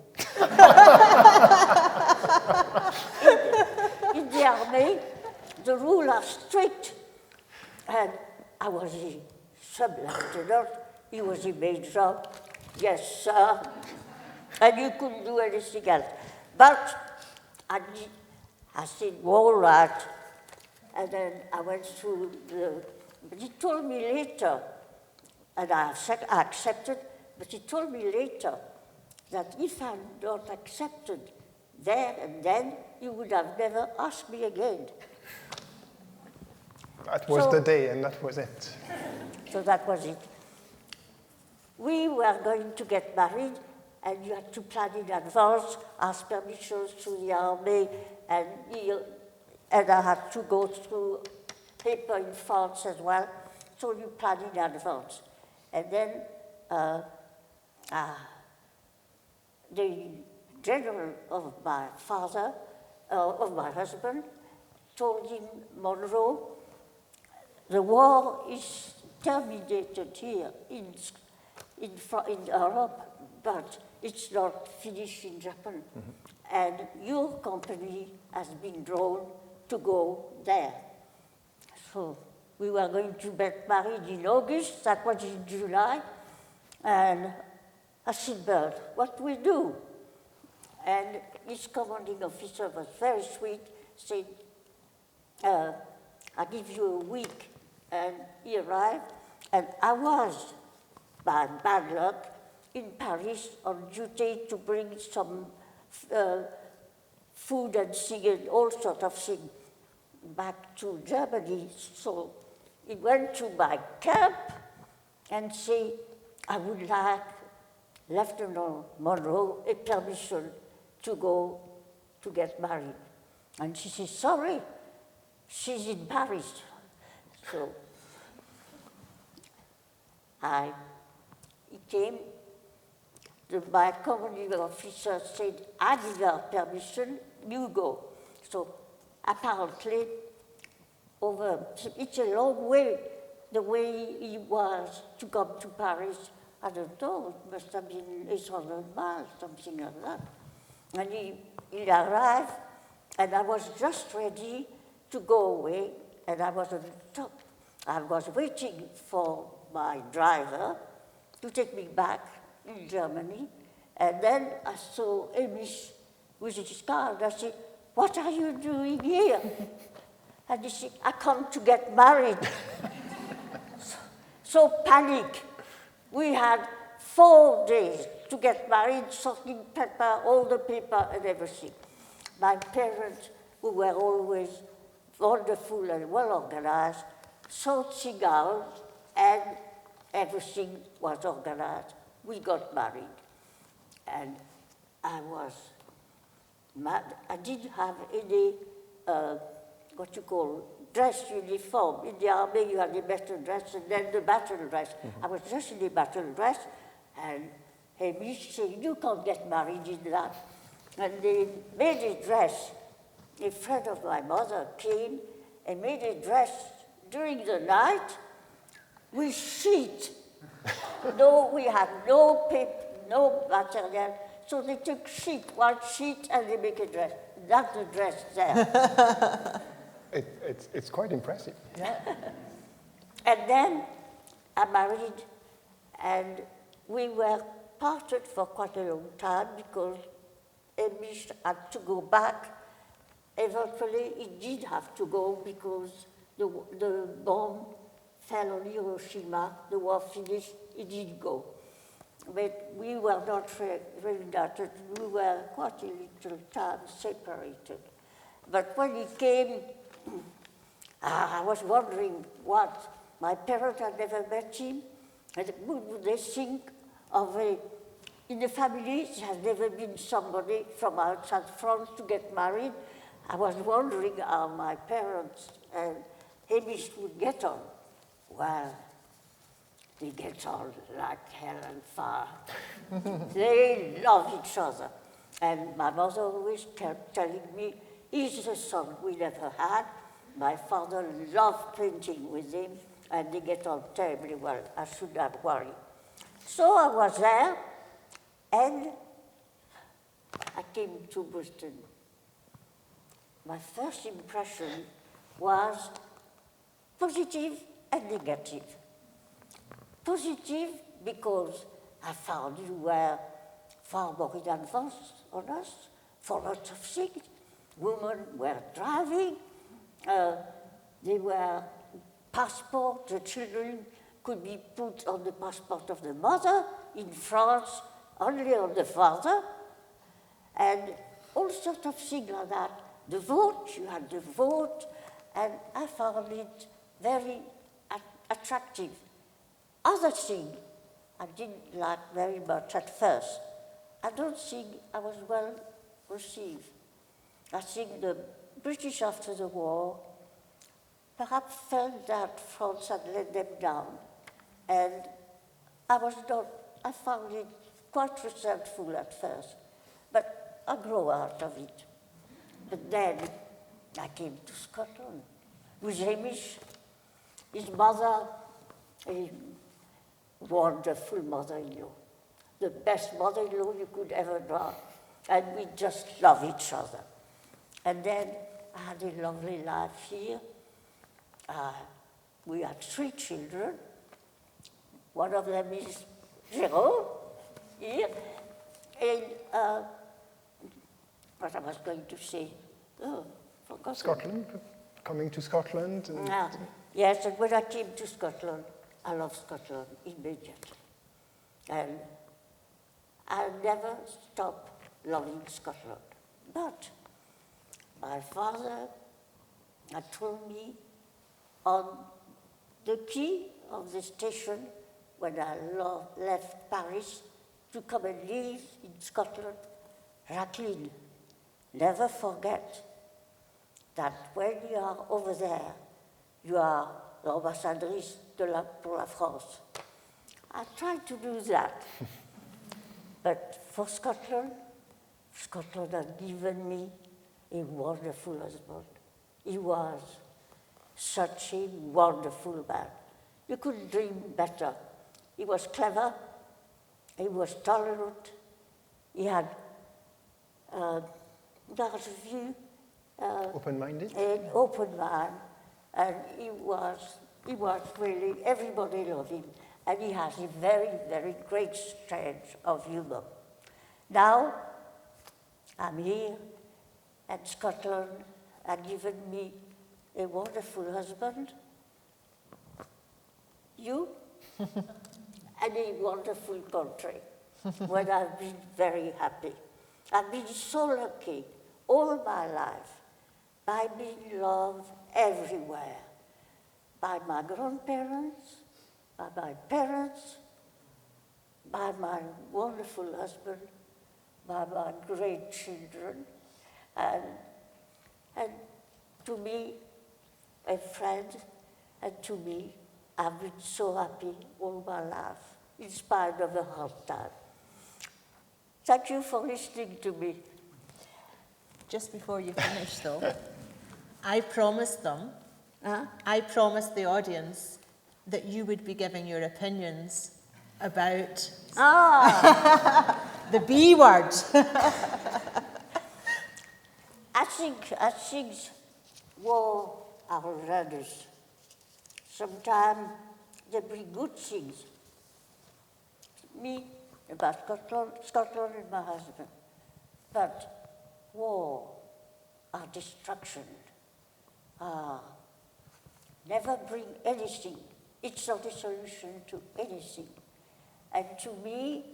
In the army, the rules are strict. And I was a sub-lieutenant, he was a major. Yes, sir. And you couldn't do anything else. But I said, all right. And then I went through but he told me later, and I accepted, but he told me later that if I had not accepted there and then, he would have never asked me again. That was the day, and that was it. So that was it. We were going to get married, and you had to plan in advance, ask permissions to the army, and I had to go through paper in France as well, so you plan in advance. And then the general of my father, of my husband, told him, Moreau, the war is terminated here in Europe, but it's not finished in Japan. Mm-hmm. And your company has been drawn to go there. So we were going to get married in August, that was in July, and I said, Bert, what do we do? And his commanding officer was very sweet, said, I'll give you a week. And he arrived, and I was, by bad luck, in Paris on duty to bring some food and things and all sorts of things back to Germany. So he went to my camp and said, I would like Lieutenant Munro a permission to go to get married. And she said, sorry, she's in Paris. So he came, my commanding officer said, I give her permission, you go. So apparently, it's a long way, the way he was to come to Paris. I don't know, it must have been 800 miles, something like that. And he arrived, and I was just ready to go away, and I was on the top. I was waiting for my driver to take me back in Germany, and then I saw Hamish with his car, and I said, what are you doing here? And he said, I come to get married. So panic. We had 4 days to get married, sorting paper, all the paper and everything. My parents, who were always wonderful and well organized, sorting out, and everything was organized. We got married. And I was mad. I didn't have any, what you call, dress uniform. In the army, you had the battle dress and then the battle dress. I was just in the battle dress, and Hamish said, you can't get married in that. And they made a dress. A friend of my mother came and made a dress during the night with sheet. No, we had no paper, no material. So they took one sheet, and they make a dress. That's the dress there. It's quite impressive. Yeah. And then I married, and we were parted for quite a long time because Hamish had to go back. Eventually, he did have to go because the bomb fell on Hiroshima, the war finished, he did go. But we were not reunited, we were quite a little time separated. But when he came, I was wondering what. My parents had never met him, and what would they think of in the family, there has never been somebody from outside France to get married. I was wondering how my parents and Hamish would get on. Well, they get on like hell and fire. They love each other. And my mother always kept telling me, he's the son we never had. My father loved painting with him, and they get on terribly well. I shouldn't have worried. So I was there, and I came to Boston. My first impression was positive and negative. Positive because I found you were far more in advance on us for lots of things. Women were driving, they were passport, the children could be put on the passport of the mother, in France, only on the father, and all sorts of things like that. The vote, you had the vote, and I found it very attractive. Other thing I didn't like very much at first. I don't think I was well received. I think the British after the war perhaps felt that France had let them down, and I found it quite resentful at first, but I grew out of it. But then I came to Scotland with Hamish, his mother, a wonderful mother-in-law, the best mother-in-law you could ever draw, and we just love each other. And then I had a lovely life here. We had 3 children. One of them is Jerome, here. And what I was going to say, forgot. Scotland, coming to Scotland. And yes, and when I came to Scotland, I loved Scotland immediately. And I never stopped loving Scotland. But my father had told me on the key of the station when I left Paris to come and live in Scotland, Jacqueline, never forget that when you are over there, you are l'ambassadrice pour la France. I tried to do that. But for Scotland, Scotland had given me a wonderful husband. He was such a wonderful man. You couldn't dream better. He was clever, he was tolerant, he had large view, Open-minded? an open man, and he was really, everybody loved him, and he has a very, very great sense of humor. Now, I'm here, and Scotland had given me a wonderful husband, you, and a wonderful country, where I've been very happy. I've been so lucky all my life by being loved everywhere, by my grandparents, by my parents, by my wonderful husband, by my great children, and to me, a friend, and to me, I've been so happy all my life, in spite of a hard time. Thank you for listening to me. Just before you finish, though, I promised them, I promised the audience that you would be giving your opinions about the B word. I think war are learners. Sometimes they bring good things. Me, about Scotland and my husband. But war are destruction. Never bring anything. It's not a solution to anything. And to me,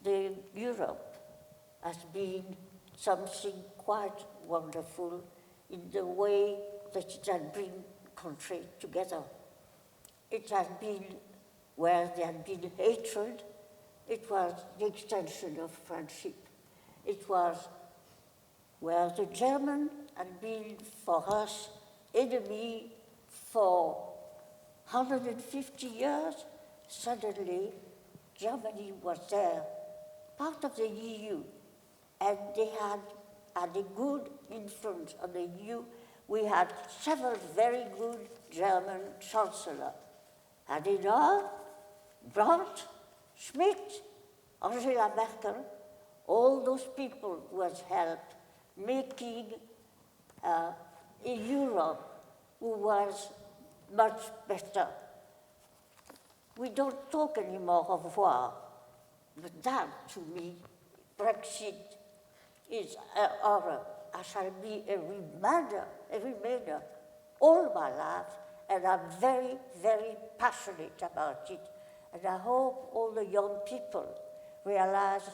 the Europe has been something quite wonderful in the way that it has bring country together. It has been where there had been hatred, it was the extension of friendship. It was where the German had been for us enemy for 150 years. Suddenly, Germany was there, part of the EU, and they had a good influence on the EU. We had several very good German chancellors. Adenauer, Brandt, Schmidt, Angela Merkel, all those people who has helped making a Europe who was much better. We don't talk anymore of war, but that, to me, Brexit is an horror. I shall be a remainder all my life, and I'm very, very passionate about it. And I hope all the young people realize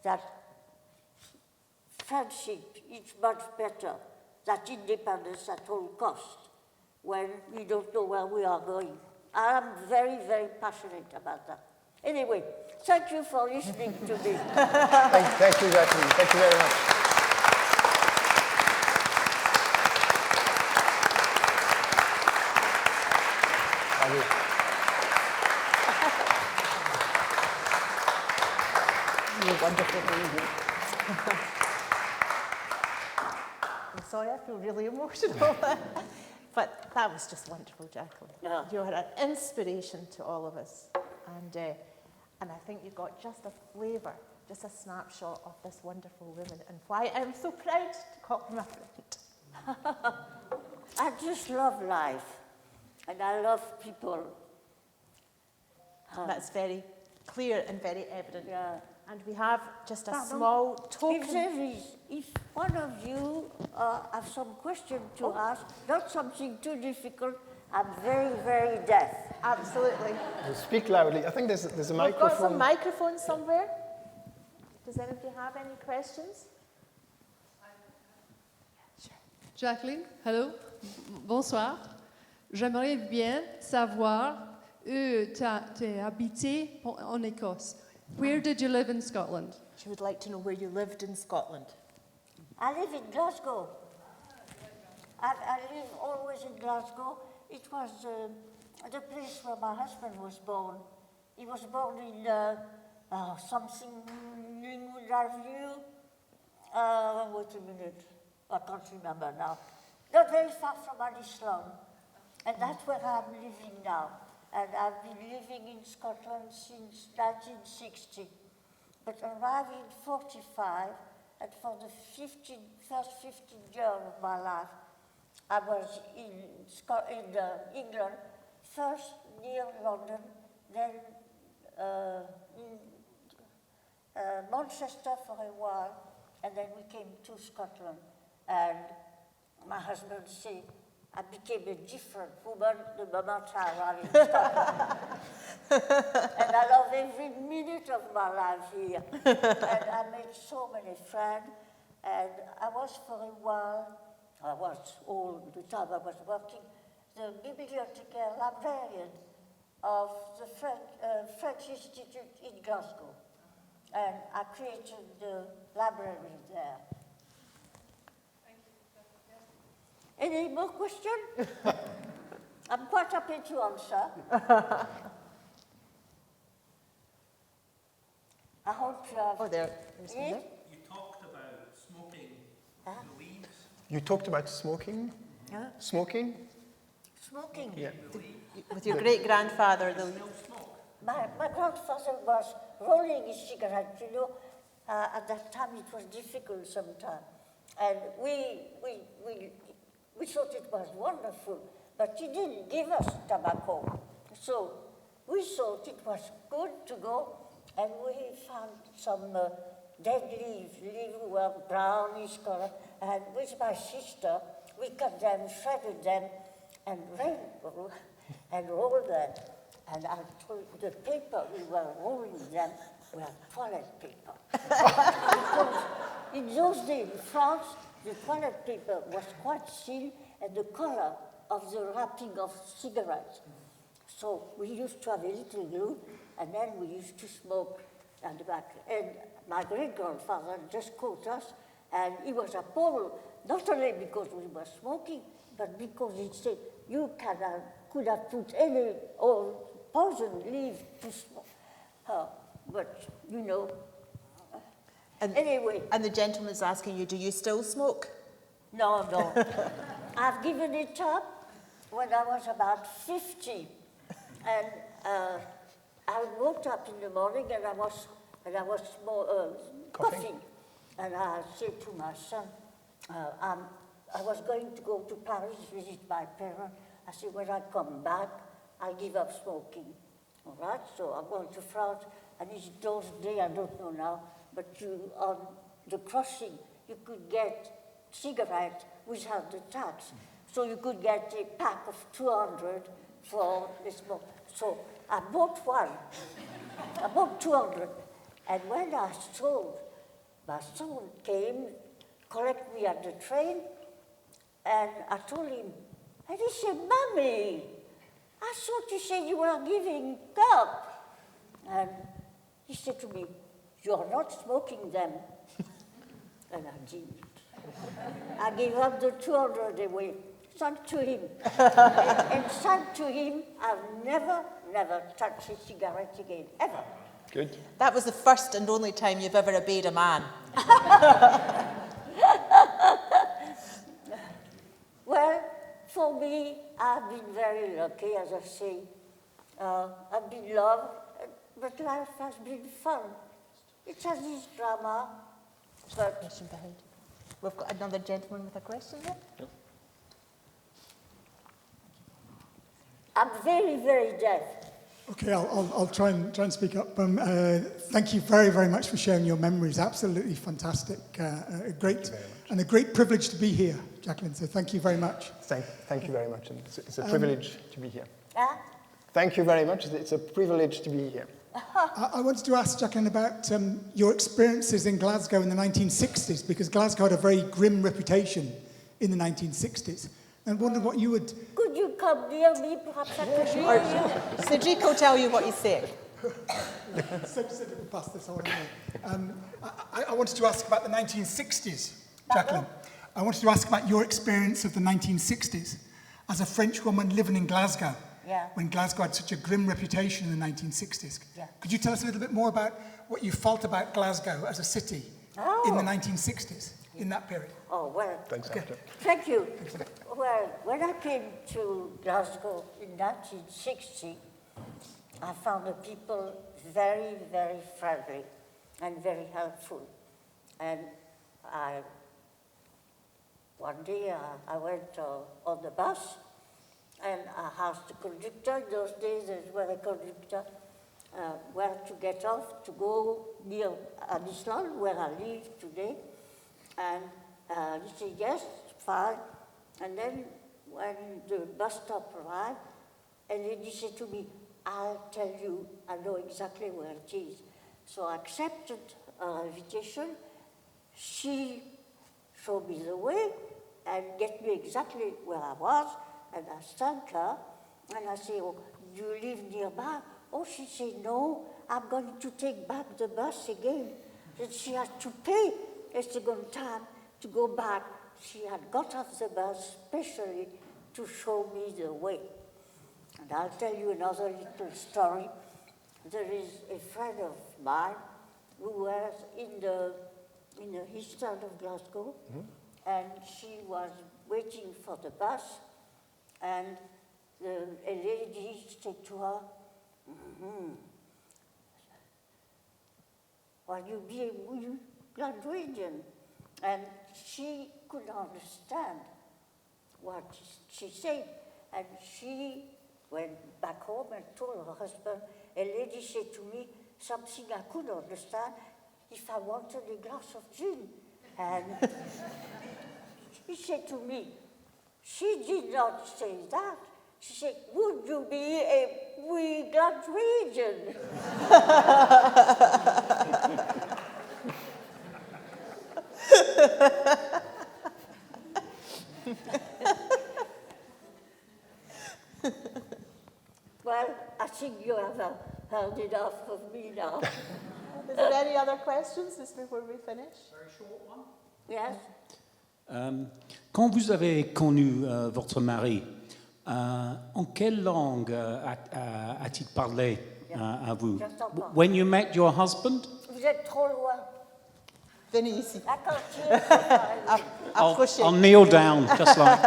that friendship is much better than independence at all costs when we don't know where we are going. I'm very, very passionate about that. Anyway, thank you for listening to me. Thank you, Jacqueline. Thank you very much. You're wonderful, baby. I'm sorry, I feel really emotional. But that was just wonderful, Jacqueline. Yeah. You're an inspiration to all of us. And I think you got just a flavour, just a snapshot of this wonderful woman and why I'm so proud to call her my friend. I just love life, and I love people. That's very clear and very evident. Yeah. And we have just a Pardon? small token. If one of you have some question to ask, not something too difficult, I'm very, very deaf. Absolutely. Speak loudly. I think there's a We've microphone. got some microphones somewhere. Does anybody have any questions? Jacqueline, hello, bonsoir. J'aimerais bien savoir, tu as habité en Écosse. Where did you live in Scotland? She would like to know where you lived in Scotland. I live in Glasgow. I live always in Glasgow. It was the place where my husband was born. He was born in something Lingwood Avenue. Wait a minute, I can't remember now. Not very far from Hardships. And that's where I'm living now. And I've been living in Scotland since 1960. But arrived in 45, and for the first 15 years of my life, I was in England, first near London, then in Manchester for a while, and then we came to Scotland. And my husband said, I became a different woman the moment I arrived in Scotland. And I love every minute of my life here. And I made so many friends. And I was for a while, I was all the time I was working, the bibliothécaire librarian of the French Institute in Glasgow. And I created the library there. Any more questions? I'm quite happy to answer. I hope you have. Oh, there's one there. You talked about smoking the leaves. You talked about smoking? Huh? Smoking? Smoking. Yeah. With your great-grandfather, the No smoke. My grandfather was rolling his cigarette, you know. At that time it was difficult sometimes. And we thought it was wonderful, but he didn't give us tobacco. So we thought it was good to go, and we found some dead leaves were brownish color, and with my sister, we cut them, shredded them, and rolled them. And I told the paper we were rolling them were toilet paper. Because in those days in France, the toilet paper was quite thin and the color of the wrapping of cigarettes. So we used to have a little glue, and then we used to smoke at the back. And my great-grandfather just caught us, and he was appalled, not only because we were smoking, but because he said, you could have put any old poison leaf to smoke. But, you know, anyway. And the gentleman's asking you, do you still smoke? No. I've given it up when I was about 50. And I woke up in the morning and I was coughing. And I said to my son, I was going to go to Paris, visit my parents. I said, when I come back, I'll give up smoking. All right, so I'm going to France, and it's those days, I don't know now, but on the crossing, you could get cigarettes without the tax. So you could get a pack of 200 for the smoke. So I bought one. I bought 200. And when I sold, my son came, collect me at the train, and I told him, and he said, Mommy, I thought you said you were giving up. And he said to me, you're not smoking them. And I did. I gave up the 200 away, sent to him. and sent to him, I've never touched a cigarette again, ever. Good. That was the first and only time you've ever obeyed a man. Well, for me, I've been very lucky, as I say. I've been loved, but life has been fun. It has this drama, but Question behind. We've got another gentleman with a question here. Yep. I'm very, very deaf. Okay, I'll try and speak up. Thank you very, very much for sharing your memories. Absolutely fantastic. A great privilege to be here, Jacqueline. So thank you very much. Thank you very much. And it's a privilege to be here. Huh? Thank you very much. It's a privilege to be here. I wanted to ask Jacqueline about your experiences in Glasgow in the 1960s, because Glasgow had a very grim reputation in the 1960s. And wondered what you would... Could you come near me? Perhaps I could hear you. Cédric will tell you what he's saying. Cédric will pass this on. I wanted to ask about the 1960s, Jacqueline. I wanted to ask about your experience of the 1960s as a French woman living in Glasgow Yeah. when Glasgow had such a grim reputation in the 1960s. Yeah. Could you tell us a little bit more about what you felt about Glasgow as a city in the 1960s, in that period? Oh, well, Thanks, Doctor. thank you. Well, when I came to Glasgow in 1960, I found the people very, very friendly and very helpful. And one day I went on the bus and I asked the conductor, in those days there was a conductor, where to get off to go near Island, where I live today. And he said, yes, fine. And then when the bus stop arrived, a lady said to me, I'll tell you, I know exactly where it is. So I accepted her invitation. She showed me the way and get me exactly where I was. And I thanked her, and I said, oh, do you live nearby? Oh, she said, no, I'm going to take back the bus again. And she had to pay a second time to go back. She had got off the bus specially to show me the way. And I'll tell you another little story. There is a friend of mine who was in the east side of Glasgow, and she was waiting for the bus, and a lady said to her, will you be a Glaswegian? And she couldn't understand what she said, and she went back home and told her husband. A lady said to me something I couldn't understand, if I wanted a glass of gin. And he said to me, she did not say that. She said, would you be a wee Glaswegian? Well, I think you have heard enough of me now. Is there any other questions just before we finish? Very short one. Yes? Quand vous avez connu votre mari, en quelle langue a-t-il parlé à vous? When you met your husband? Vous êtes trop loin. Venez ici. Approchez. I'll kneel down, just like.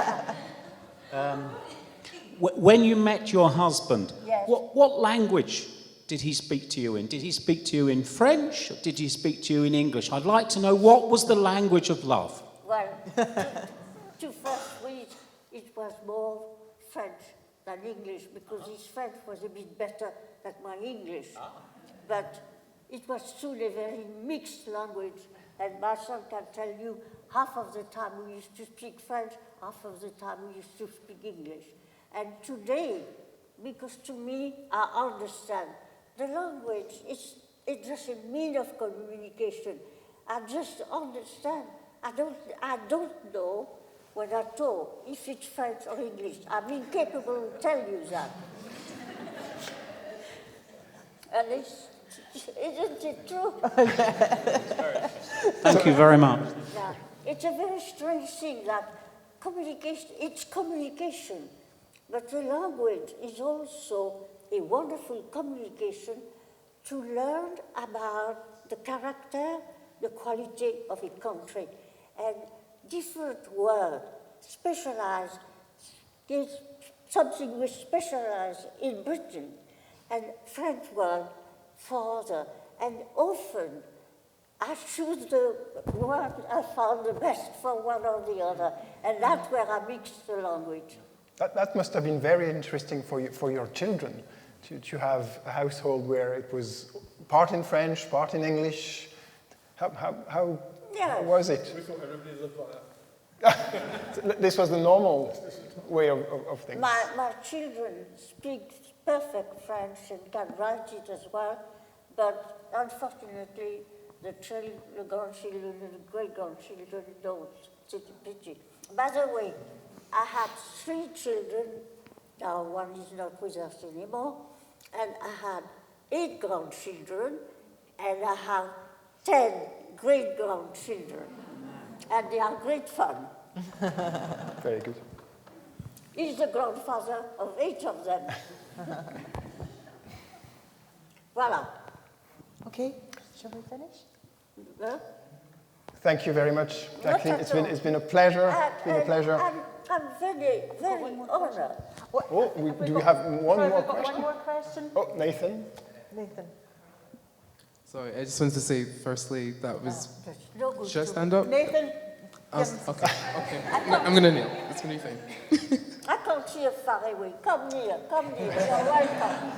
When you met your husband, Yes. what language did he speak to you in? Did he speak to you in French, or did he speak to you in English? I'd like to know, what was the language of love? Well, to first read, it was more French than English, because his French was a bit better than my English. But it was soon a very mixed language, and my son can tell you, half of the time we used to speak French, half of the time we used to speak English. And today, because to me, I understand, the language is just a means of communication. I just understand. I don't know when I talk if it's French or English. I'm incapable to tell you that. And isn't it true? Thank you very much. Yeah. It's a very strange thing that communication, it's communication, but the language is also a wonderful communication to learn about the character, the quality of a country. And different words specialize. There's something we specialize in Britain, and French word further. And often I choose the word I found the best for one or the other, and that's where I mix the language. That must have been very interesting for your children, to have a household where it was part in French, part in English. How was it? We thought everybody lived like that. This was the normal way of things. My children speak perfect French and can write it as well, but unfortunately, the grandchildren and the great-grandchildren don't. It's a pity. By the way, I had 3 children. Now one is not with us anymore. And I had 8 grandchildren, and I have 10 great-grandchildren. And they are great fun. Very good. He's the grandfather of 8 of them. Voilà. Okay, shall we finish? Huh? Thank you very much, Jacqueline. Not at It's been a pleasure. It's been a pleasure. I'm very, very honored. Oh, do we have one Sorry, more we've got question? one more question. Oh, Nathan. Nathan. Sorry, I just wanted to say, firstly, that was... There's no good Should I to stand up? Nathan. Okay. No, I'm going to kneel. It's going to be fine. I can't see you far away. Come near, you're welcome.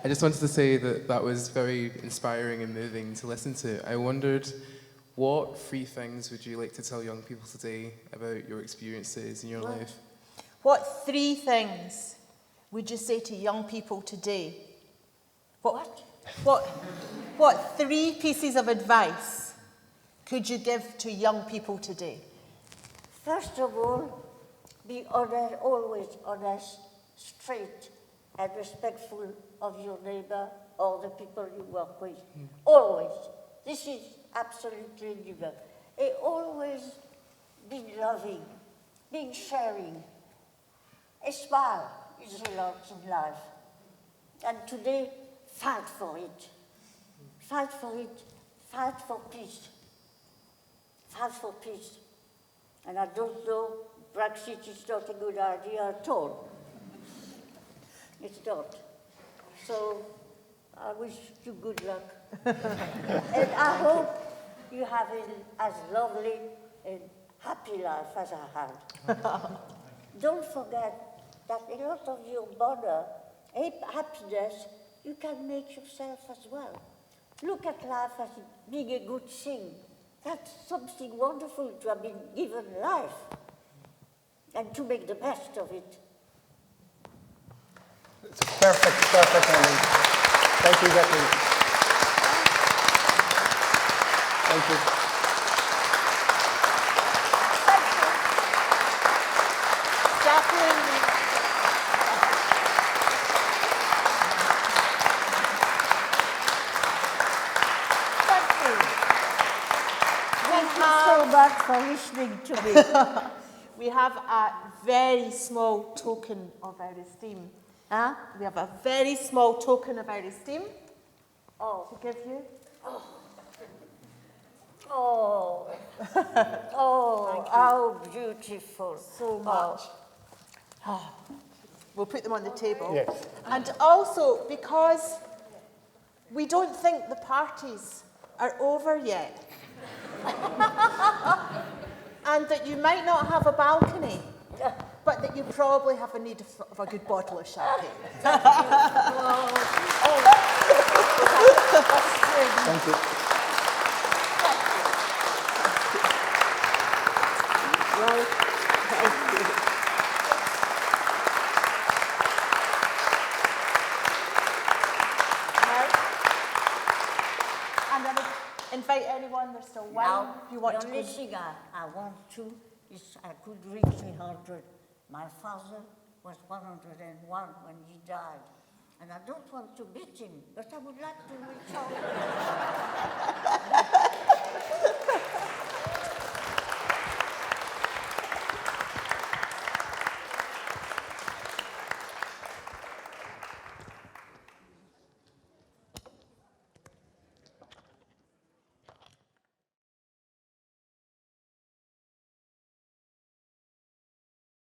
I just wanted to say that that was very inspiring and moving to listen to. I wondered, what 3 things would you like to tell young people today about your experiences in your life? What 3 things would you say to young people today? What 3 pieces of advice could you give to young people today? First of all, be honest, always honest, straight, and respectful of your neighbor or the people you work with. Always. This is absolutely given. And always be loving, be sharing. A smile is a lot in life. And today, fight for it. Fight for it. Fight for peace. Fight for peace. And I don't know, Brexit is not a good idea at all. It's not. So I wish you good luck. And I hope you have as lovely and happy life as I had. Don't forget that a lot of your bother, happiness, you can make yourself as well. Look at life as being a good thing. That's something wonderful to have been given life and to make the best of it. It's a perfect ending. Thank you, Jacqueline. Thank you. Jacqueline. Thank you so much for listening to me. We have a very small token of our esteem. Huh? We have a very small token of our esteem Oh, to give you. oh, oh, how beautiful. So much. We'll put them on the table. Yes. And also, because we don't think the parties are over yet, and that you might not have a balcony, but that you probably have a need of a good bottle of champagne. Thank you. Well, thank you. And then invite anyone, there's still wine. Now, If you want the to only go. thing I want to is I could reach 100. My father was 101 when he died. And I don't want to beat him, but I would like to reach out.